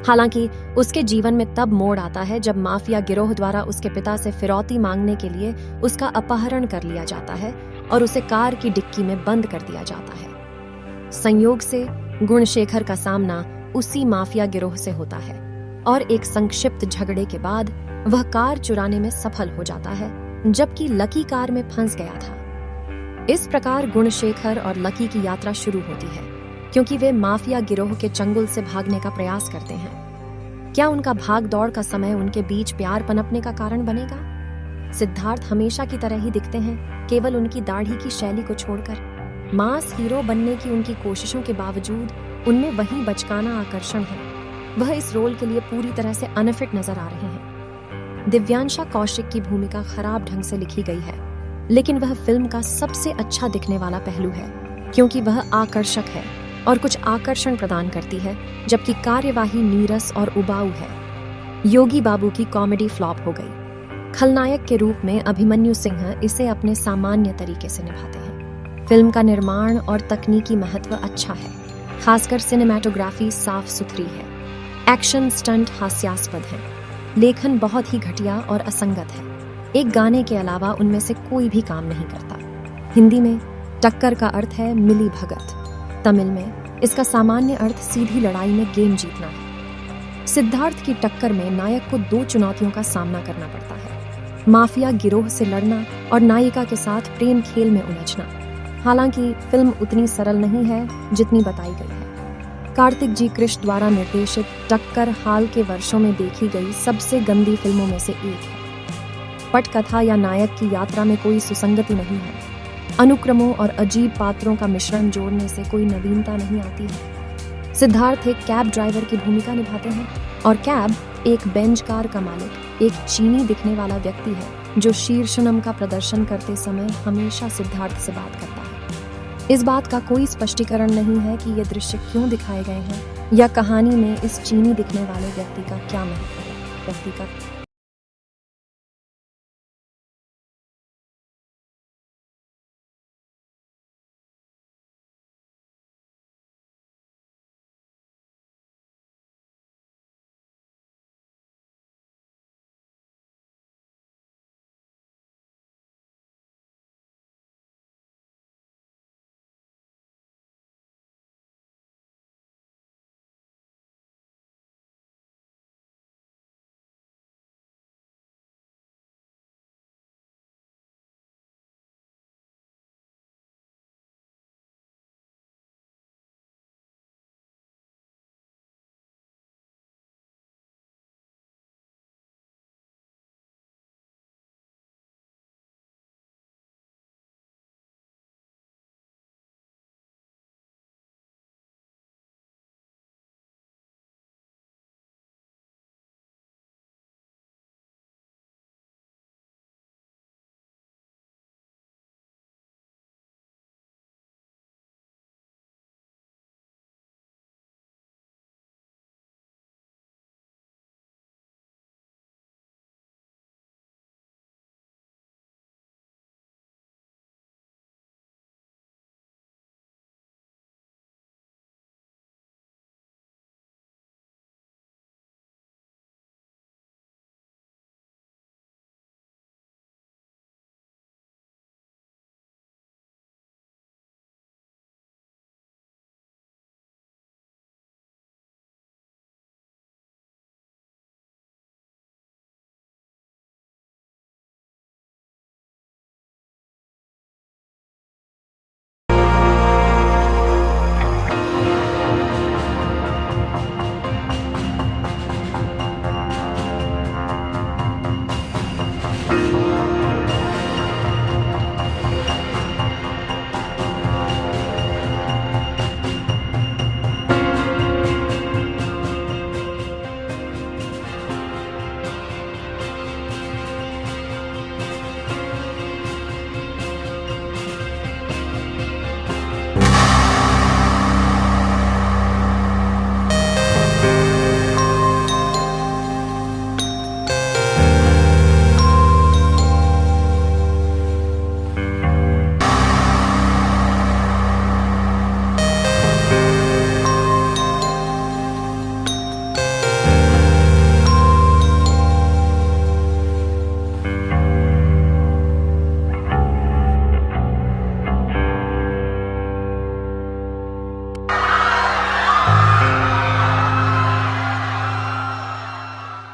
हालांकि उसके जीवन में तब मोड़ आता है जब माफिया गिरोह द्वारा उसके पिता से फिरौती मांगने के लिए उसका अपहरण कर लिया जाता है और उसे कार की डिक्की में बंद कर दिया जाता है। संयोग से गुणशेखर का सामना उसी माफिया गिरोह से होता है और एक संक्षिप्त झगड़े के बाद वह कार चुराने में सफल हो जाता है, जबकि लकी कार में फंस गया था। इस प्रकार गुणशेखर और लकी की यात्रा शुरू होती है, क्योंकि वे माफिया गिरोह के चंगुल से भागने का प्रयास करते हैं। क्या उनका भाग दौड़ का समय उनके बीच प्यार पनपने का कारण बनेगा? सिद्धार्थ हमेशा की तरह ही दिखते हैं, केवल उनकी दाढ़ी की शैली को छोड़कर। मास हीरो बनने की उनकी कोशिशों के बावजूद उनमें वही बचकाना आकर्षण है। वह इस रोल के लिए पूरी तरह से अनफिट नजर आ रहे हैं। दिव्यांशा कौशिक की भूमिका खराब ढंग से लिखी गई है, लेकिन वह फिल्म का सबसे अच्छा दिखने वाला पहलू है, क्योंकि वह आकर्षक है और कुछ आकर्षण प्रदान करती है, जबकि कार्यवाही नीरस और उबाऊ है। योगी बाबू की कॉमेडी फ्लॉप हो गई। खलनायक के रूप में अभिमन्यु सिंह इसे अपने सामान्य तरीके से निभाते हैं। फिल्म का निर्माण और तकनीकी महत्व अच्छा है, खासकर सिनेमैटोग्राफी साफ सुथरी है। एक्शन स्टंट हास्यास्पद है। लेखन बहुत ही घटिया और असंगत है। एक गाने के अलावा उनमें से कोई भी काम नहीं करता। हिंदी में टक्कर का अर्थ है मिली भगत। तमिल में इसका सामान्य अर्थ सीधी लड़ाई में गेम जीतना है। सिद्धार्थ की टक्कर में नायक को 2 चुनौतियों का सामना करना पड़ता है: माफिया गिरोह से लड़ना और नायिका के साथ प्रेम खेल में उलझना। हालांकि फिल्म उतनी सरल नहीं है जितनी बताई गई है। कार्तिक जी कृष्ण द्वारा निर्देशित टक्कर हाल के वर्षों में देखी गई सबसे गंदी फिल्मों में से एक है। पटकथा या नायक की यात्रा में कोई सुसंगति नहीं है। अनुक्रमों और अजीब पात्रों का मिश्रण जोड़ने से कोई नवीनता नहीं आती है। सिद्धार्थ एक कैब ड्राइवर की भूमिका निभाते हैं और कैब एक बेंच कार का मालिक, एक चीनी दिखने वाला व्यक्ति है जो शीर्षनम का प्रदर्शन करते समय हमेशा सिद्धार्थ से बात करता है। इस बात का कोई स्पष्टीकरण नहीं है कि ये दृश्य क्यों दिखाए गए हैं या कहानी में इस चीनी दिखने वाले व्यक्ति का क्या महत्व है। व्यक्ति का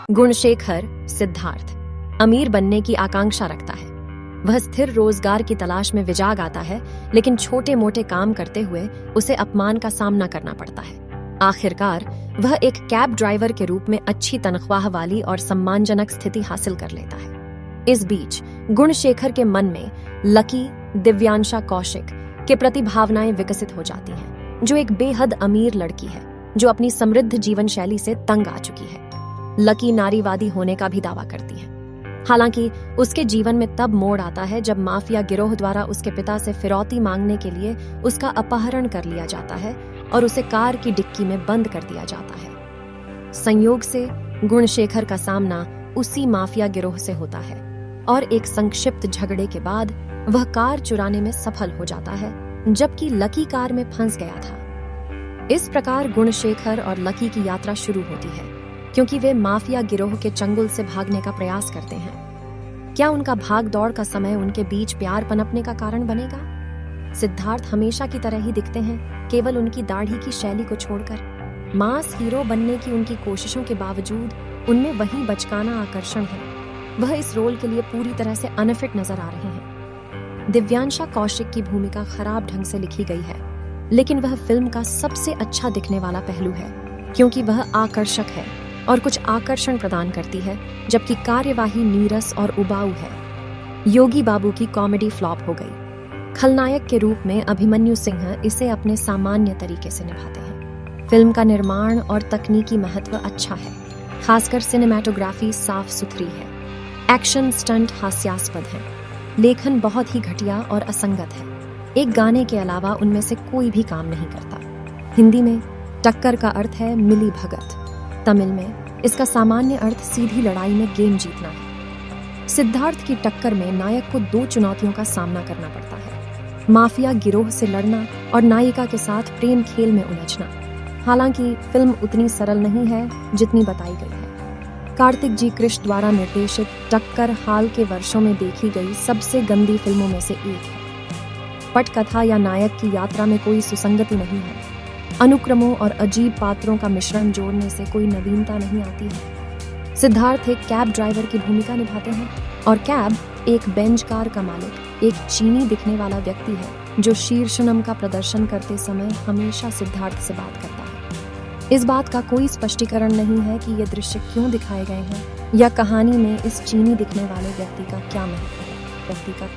गुणशेखर सिद्धार्थ अमीर बनने की आकांक्षा रखता है। वह स्थिर रोजगार की तलाश में विजाग आता है, लेकिन छोटे मोटे काम करते हुए उसे अपमान का सामना करना पड़ता है। आखिरकार वह एक कैब ड्राइवर के रूप में अच्छी तनख्वाह वाली और सम्मानजनक स्थिति हासिल कर लेता है। इस बीच गुणशेखर के मन में लकी दिव्यांशा कौशिक के प्रति भावनाएं विकसित हो जाती हैं, जो एक बेहद अमीर लड़की है जो अपनी समृद्ध जीवन शैली से तंग आ चुकी है। लकी नारीवादी होने का भी दावा करती है। हालांकि उसके जीवन में तब मोड़ आता है जब माफिया गिरोह द्वारा उसके पिता से फिरौती मांगने के लिए उसका अपहरण कर लिया जाता है और उसे कार की डिक्की में बंद कर दिया जाता है। संयोग से गुणशेखर का सामना उसी माफिया गिरोह से होता है और एक संक्षिप्त झगड़े के बाद वह कार चुराने में सफल हो जाता है, जबकि लकी कार में फंस गया था। इस प्रकार गुणशेखर और लकी की यात्रा शुरू होती है, क्योंकि वे माफिया गिरोह के चंगुल से भागने का प्रयास करते हैं। क्या उनका भाग दौड़ का समय उनके बीच प्यार पनपने का कारण बनेगा? सिद्धार्थ हमेशा की तरह ही दिखते हैं, केवल उनकी दाढ़ी की शैली को छोड़कर। मास हीरो बनने की उनकी कोशिशों के बावजूद उनमें वही बचकाना आकर्षण है। वह इस रोल के लिए पूरी तरह से अनफिट नजर आ रहे हैं। दिव्यांशा कौशिक की भूमिका खराब ढंग से लिखी गई है, लेकिन वह फिल्म का सबसे अच्छा दिखने वाला पहलू है, क्योंकि वह आकर्षक है और कुछ आकर्षण प्रदान करती है, जबकि कार्यवाही नीरस और उबाऊ है। योगी बाबू की कॉमेडी फ्लॉप हो गई। खलनायक के रूप में अभिमन्यु सिंह इसे अपने सामान्य तरीके से निभाते हैं। फिल्म का निर्माण और तकनीकी महत्व अच्छा है, खासकर सिनेमैटोग्राफी साफ सुथरी है। एक्शन स्टंट हास्यास्पद है। लेखन बहुत ही घटिया और असंगत है। एक गाने के अलावा उनमें से कोई भी काम नहीं करता। हिंदी में टक्कर का अर्थ है मिली भगत। तमिल में इसका सामान्य अर्थ सीधी लड़ाई में गेम जीतना है। सिद्धार्थ की टक्कर में नायक को 2 चुनौतियों का सामना करना पड़ता है: माफिया गिरोह से लड़ना और नायिका के साथ प्रेम खेल में उलझना। हालांकि फिल्म उतनी सरल नहीं है जितनी बताई गई है। कार्तिक जी कृष्ण द्वारा निर्देशित टक्कर हाल के वर्षों में देखी गई सबसे गंदी फिल्मों में से एक है। पटकथा या नायक की यात्रा में कोई सुसंगति नहीं है। अनुक्रमों और अजीब पात्रों का मिश्रण जोड़ने से कोई नवीनता नहीं आती है। सिद्धार्थ एक कैब ड्राइवर की भूमिका निभाते हैं और कैब एक बेंच कार का मालिक, एक चीनी दिखने वाला व्यक्ति है जो शीर्षनम का प्रदर्शन करते समय हमेशा सिद्धार्थ से बात करता है। इस बात का कोई स्पष्टीकरण नहीं है कि ये दृश्य क्यों दिखाए गए हैं या कहानी में इस चीनी दिखने वाले व्यक्ति का क्या महत्व है। व्यक्ति का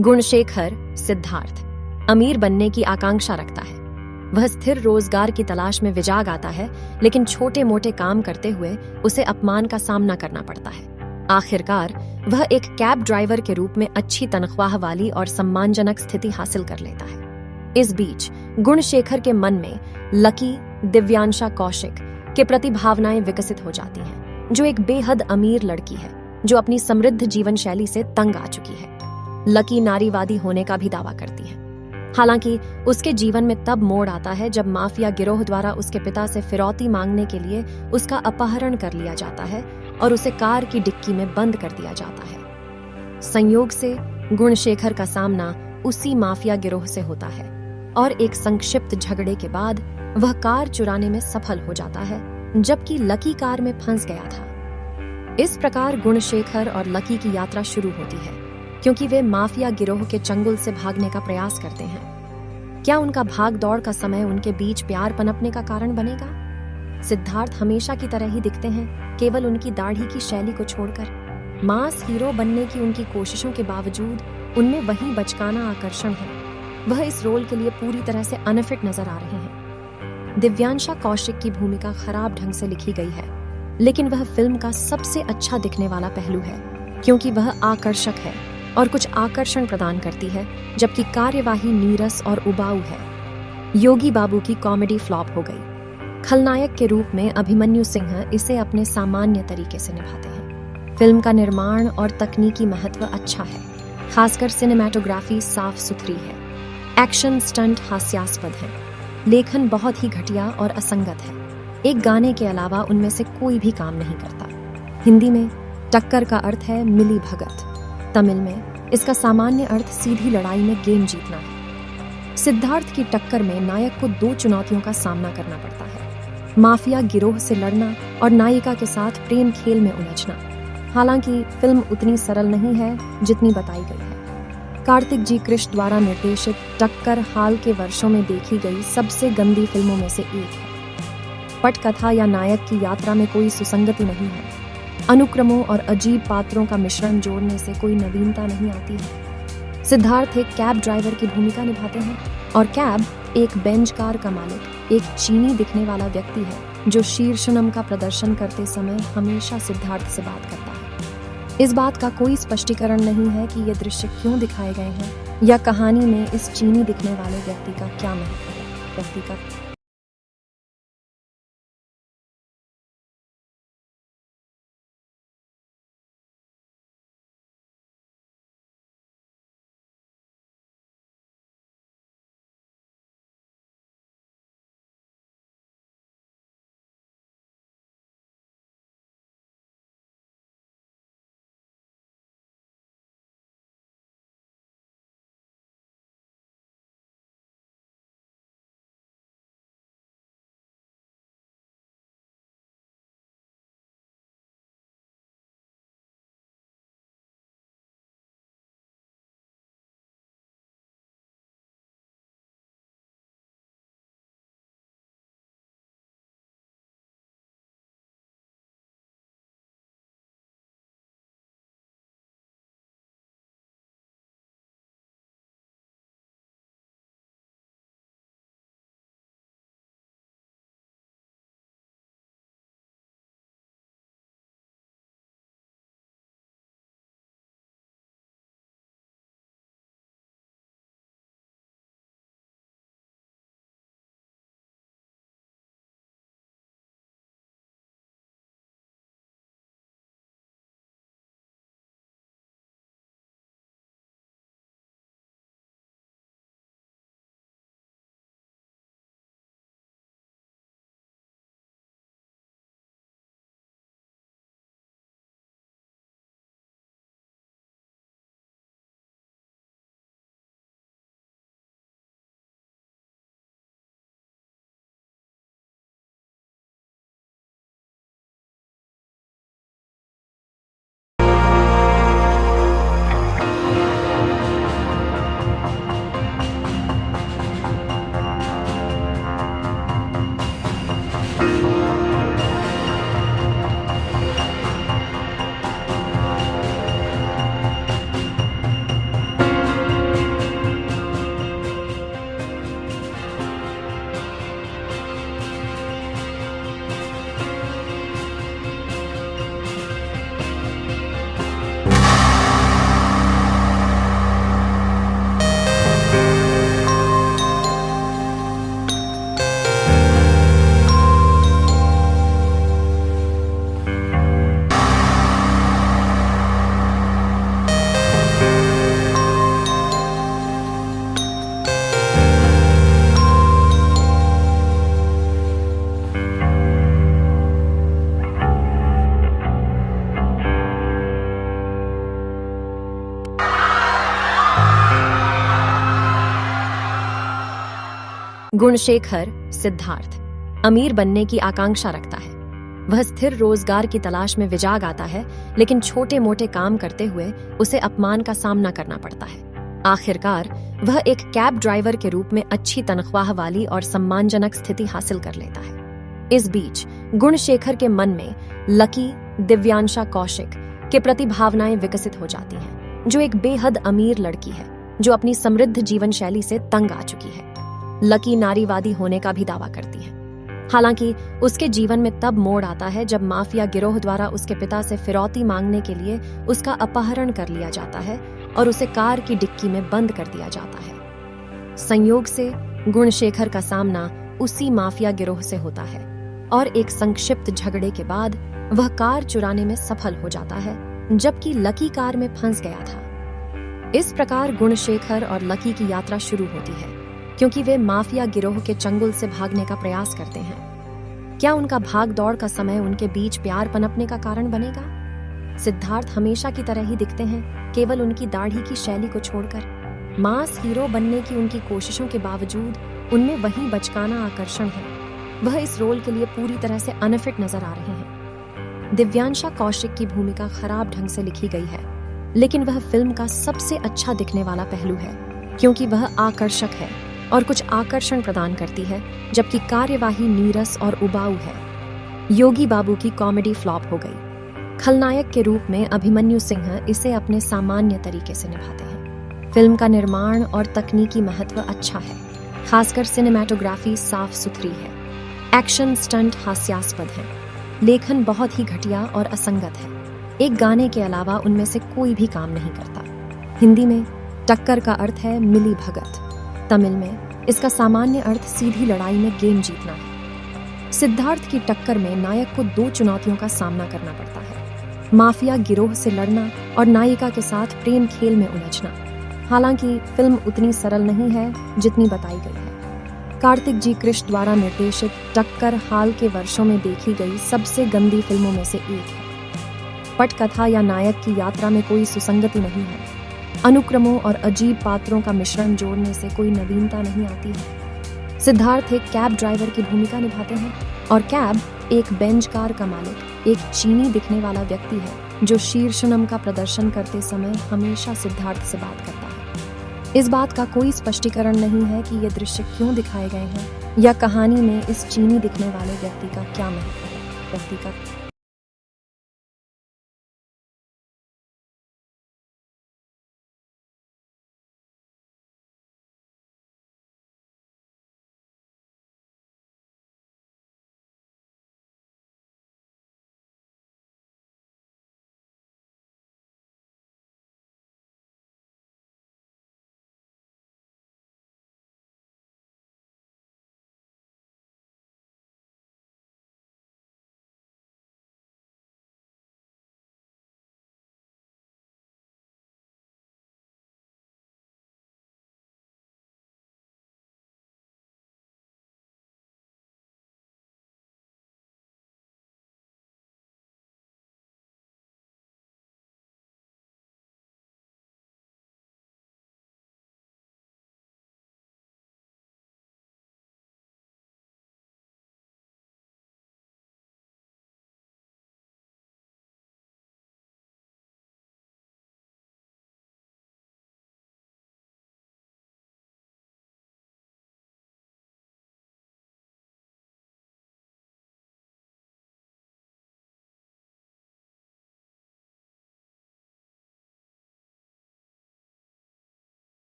गुणशेखर सिद्धार्थ अमीर बनने की आकांक्षा रखता है। वह स्थिर रोजगार की तलाश में विजाग आता है, लेकिन छोटे मोटे काम करते हुए उसे अपमान का सामना करना पड़ता है। आखिरकार वह एक कैब ड्राइवर के रूप में अच्छी तनख्वाह वाली और सम्मानजनक स्थिति हासिल कर लेता है। इस बीच गुणशेखर के मन में लकी दिव्यांशा कौशिक के प्रति भावनाएं विकसित हो जाती हैं, जो एक बेहद अमीर लड़की है जो अपनी समृद्ध जीवन शैली से तंग आ चुकी है। लकी नारीवादी होने का भी दावा करती है। हालांकि उसके जीवन में तब मोड़ आता है जब माफिया गिरोह द्वारा उसके पिता से फिरौती मांगने के लिए उसका अपहरण कर लिया जाता है और उसे कार की डिक्की में बंद कर दिया जाता है। संयोग से गुणशेखर का सामना उसी माफिया गिरोह से होता है और एक संक्षिप्त झगड़े के बाद वह कार चुराने में सफल हो जाता है, जबकि लकी कार में फंस गया था। इस प्रकार गुणशेखर और लकी की यात्रा शुरू होती है, क्योंकि वे माफिया गिरोह के चंगुल से भागने का प्रयास करते हैं। क्या उनका भाग दौड़ का समय उनके बीच प्यार पनपने का कारण बनेगा? सिद्धार्थ हमेशा की तरह ही दिखते हैं, केवल उनकी दाढ़ी की शैली को छोड़कर। मास हीरो बनने की उनकी कोशिशों के बावजूद उनमें वही बचकाना आकर्षण है। वह इस रोल के लिए पूरी तरह से अनफिट नजर आ रहे हैं। दिव्यांशा कौशिक की भूमिका खराब ढंग से लिखी गई है, लेकिन वह फिल्म का सबसे अच्छा दिखने वाला पहलू है, क्योंकि वह आकर्षक है और कुछ आकर्षण प्रदान करती है, जबकि कार्यवाही नीरस और उबाऊ है। योगी बाबू की कॉमेडी फ्लॉप हो गई। खलनायक के रूप में अभिमन्यु सिंह इसे अपने सामान्य तरीके से निभाते हैं। फिल्म का निर्माण और तकनीकी महत्व अच्छा है, खासकर सिनेमैटोग्राफी साफ सुथरी है। एक्शन स्टंट हास्यास्पद है। लेखन बहुत ही घटिया और असंगत है। एक गाने के अलावा उनमें से कोई भी काम नहीं करता। हिंदी में टक्कर का अर्थ है मिली भगत। तमिल में इसका सामान्य अर्थ सीधी लड़ाई में गेम जीतना है। सिद्धार्थ की टक्कर में नायक को दो चुनौतियों का सामना करना पड़ता है: माफिया गिरोह से लड़ना और नायिका के साथ प्रेम खेल में उलझना। हालांकि फिल्म उतनी सरल नहीं है जितनी बताई गई है। कार्तिक जी कृष्ण द्वारा निर्देशित टक्कर हाल के वर्षों में देखी गई सबसे गंदी फिल्मों में से एक है। पटकथा या नायक की यात्रा में कोई सुसंगति नहीं है। अनुक्रमों और अजीब पात्रों का मिश्रण जोड़ने से कोई नवीनता नहीं आती है। सिद्धार्थ एक कैब ड्राइवर की भूमिका निभाते हैं और कैब एक बेंच कार का मालिक, एक चीनी दिखने वाला व्यक्ति है जो शीर्षनम का प्रदर्शन करते समय हमेशा सिद्धार्थ से बात करता है। इस बात का कोई स्पष्टीकरण नहीं है कि ये दृश्य क्यों दिखाए गए हैं या कहानी में इस चीनी दिखने वाले व्यक्ति का क्या महत्व है। व्यक्ति का गुणशेखर सिद्धार्थ अमीर बनने की आकांक्षा रखता है। वह स्थिर रोजगार की तलाश में विजाग आता है, लेकिन छोटे मोटे काम करते हुए उसे अपमान का सामना करना पड़ता है। आखिरकार वह एक कैब ड्राइवर के रूप में अच्छी तनख्वाह वाली और सम्मानजनक स्थिति हासिल कर लेता है। इस बीच गुणशेखर के मन में लकी दिव्यांशा कौशिक के प्रति भावनाएं विकसित हो जाती हैं, जो एक बेहद अमीर लड़की है जो अपनी समृद्ध जीवन शैली से तंग आ चुकी है। लकी नारीवादी होने का भी दावा करती है। हालांकि उसके जीवन में तब मोड़ आता है जब माफिया गिरोह द्वारा उसके पिता से फिरौती मांगने के लिए उसका अपहरण कर लिया जाता है और उसे कार की डिक्की में बंद कर दिया जाता है। संयोग से गुणशेखर का सामना उसी माफिया गिरोह से होता है और एक संक्षिप्त झगड़े के बाद वह कार चुराने में सफल हो जाता है, जबकि लकी कार में फंस गया था। इस प्रकार गुणशेखर और लकी की यात्रा शुरू होती है, क्योंकि वे माफिया गिरोह के चंगुल से भागने का प्रयास करते हैं। क्या उनका भाग दौड़ का समय उनके बीच प्यार पनपने का कारण बनेगा? सिद्धार्थ हमेशा की तरह ही दिखते हैं, केवल उनकी दाढ़ी की शैली को छोड़कर। मास हीरो बनने की उनकी कोशिशों के बावजूद उनमें वही बचकाना आकर्षण है। वह इस रोल के लिए पूरी तरह से अनफिट नजर आ रहे हैं। दिव्यांशा कौशिक की भूमिका खराब ढंग से लिखी गई है, लेकिन वह फिल्म का सबसे अच्छा दिखने वाला पहलू है, क्योंकि वह आकर्षक है और कुछ आकर्षण प्रदान करती है, जबकि कार्यवाही नीरस और उबाऊ है। योगी बाबू की कॉमेडी फ्लॉप हो गई। खलनायक के रूप में अभिमन्यु सिंह इसे अपने सामान्य तरीके से निभाते हैं। फिल्म का निर्माण और तकनीकी महत्व अच्छा है, खासकर सिनेमैटोग्राफी साफ सुथरी है। एक्शन स्टंट हास्यास्पद है। लेखन बहुत ही घटिया और असंगत है। एक गाने के अलावा उनमें से कोई भी काम नहीं करता। हिंदी में टक्कर का अर्थ है मिली भगत। तमिल में इसका सामान्य अर्थ सीधी लड़ाई में गेम जीतना है। सिद्धार्थ की टक्कर में नायक को 2 चुनौतियों का सामना करना पड़ता है, माफिया गिरोह से लड़ना और नायिका के साथ प्रेम खेल में उलझना। हालांकि फिल्म उतनी सरल नहीं है जितनी बताई गई है। कार्तिक जी कृष्ण द्वारा निर्देशित टक्कर हाल के वर्षों में देखी गई सबसे गंदी फिल्मों में से एक है। पटकथा या नायक की यात्रा में कोई सुसंगति नहीं है। अनुक्रमों और अजीब पात्रों का मिश्रण जोड़ने से कोई नवीनता नहीं आती है। सिद्धार्थ एक कैब ड्राइवर की भूमिका निभाते हैं और कैब एक बेंच कार का मालिक, एक चीनी दिखने वाला व्यक्ति है जो शीर्षनम का प्रदर्शन करते समय हमेशा सिद्धार्थ से बात करता है। इस बात का कोई स्पष्टीकरण नहीं है कि ये दृश्य क्यों दिखाए गए हैं या कहानी में इस चीनी दिखने वाले व्यक्ति का क्या महत्व है। व्यक्ति का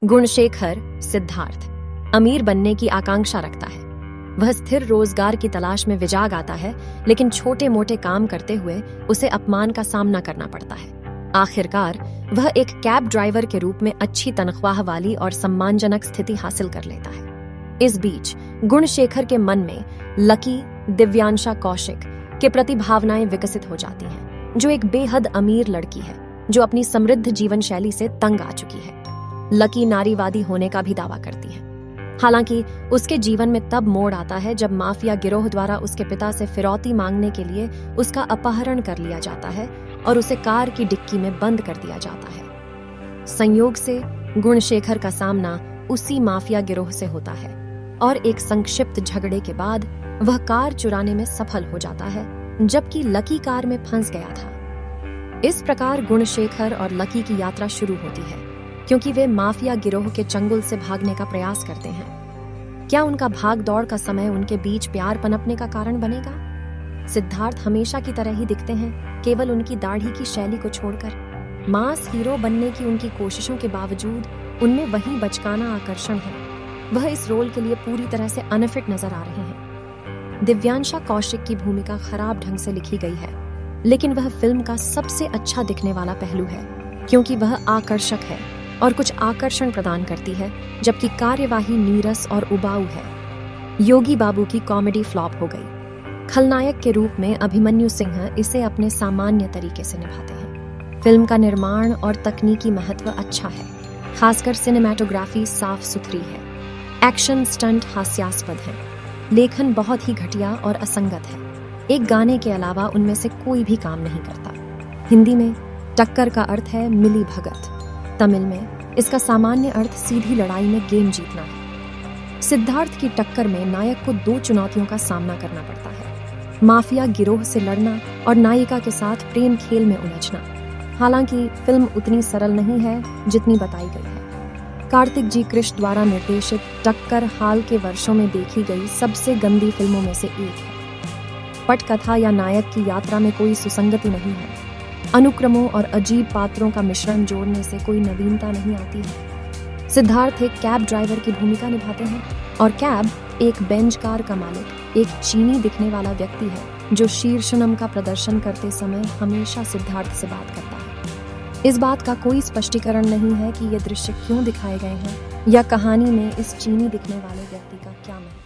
गुणशेखर सिद्धार्थ अमीर बनने की आकांक्षा रखता है। वह स्थिर रोजगार की तलाश में विजाग आता है, लेकिन छोटे मोटे काम करते हुए उसे अपमान का सामना करना पड़ता है। आखिरकार वह एक कैब ड्राइवर के रूप में अच्छी तनख्वाह वाली और सम्मानजनक स्थिति हासिल कर लेता है। इस बीच गुणशेखर के मन में लकी दिव्यांशा कौशिक के प्रति भावनाएं विकसित हो जाती हैं, जो एक बेहद अमीर लड़की है जो अपनी समृद्ध जीवन शैली से तंग आ चुकी है। लकी नारीवादी होने का भी दावा करती है। हालांकि उसके जीवन में तब मोड़ आता है जब माफिया गिरोह द्वारा उसके पिता से फिरौती मांगने के लिए उसका अपहरण कर लिया जाता है और उसे कार की डिक्की में बंद कर दिया जाता है। संयोग से गुणशेखर का सामना उसी माफिया गिरोह से होता है और एक संक्षिप्त झगड़े के बाद वह कार चुराने में सफल हो जाता है, जबकि लकी कार में फंस गया था। इस प्रकार गुणशेखर और लकी की यात्रा शुरू होती है, क्योंकि वे माफिया गिरोह के चंगुल से भागने का प्रयास करते हैं। क्या उनका भाग दौड़ का समय उनके बीच प्यार पनपने का कारण बनेगा? सिद्धार्थ हमेशा की तरह ही दिखते हैं, केवल उनकी दाढ़ी की शैली को छोड़कर। मास हीरो बनने की उनकी कोशिशों के बावजूद उनमें वही बचकाना आकर्षण है। वह इस रोल के लिए पूरी तरह से अनफिट नजर आ रहे हैं। दिव्यांशा कौशिक की भूमिका खराब ढंग से लिखी गई है, लेकिन वह फिल्म का सबसे अच्छा दिखने वाला पहलू है, क्योंकि वह आकर्षक है और कुछ आकर्षण प्रदान करती है, जबकि कार्यवाही नीरस और उबाऊ है। योगी बाबू की कॉमेडी फ्लॉप हो गई। खलनायक के रूप में अभिमन्यु सिंह इसे अपने सामान्य तरीके से निभाते हैं। फिल्म का निर्माण और तकनीकी महत्व अच्छा है, खासकर सिनेमैटोग्राफी साफ सुथरी है। एक्शन स्टंट हास्यास्पद है। लेखन बहुत ही घटिया और असंगत है। एक गाने के अलावा उनमें से कोई भी काम नहीं करता। हिंदी में टक्कर का अर्थ है मिली भगत। तमिल में इसका सामान्य अर्थ सीधी लड़ाई में गेम जीतना है। सिद्धार्थ की टक्कर में नायक को 2 चुनौतियों का सामना करना पड़ता है: माफिया गिरोह से लड़ना और नायिका के साथ प्रेम खेल में उलझना। हालांकि फिल्म उतनी सरल नहीं है जितनी बताई गई है। कार्तिक जी कृष्ण द्वारा निर्देशित टक्कर हाल के वर्षों में देखी गई सबसे गंदी फिल्मों में से एक है। पटकथा या नायक की यात्रा में कोई सुसंगति नहीं है। अनुक्रमों और अजीब पात्रों का मिश्रण जोड़ने से कोई नवीनता नहीं आती है। सिद्धार्थ एक कैब ड्राइवर की भूमिका निभाते हैं और कैब एक बेंच कार का मालिक, एक चीनी दिखने वाला व्यक्ति है जो शीर्षनम का प्रदर्शन करते समय हमेशा सिद्धार्थ से बात करता है। इस बात का कोई स्पष्टीकरण नहीं है कि ये दृश्य क्यों दिखाए गए हैं या कहानी में इस चीनी दिखने वाले व्यक्ति का क्या महत्व है।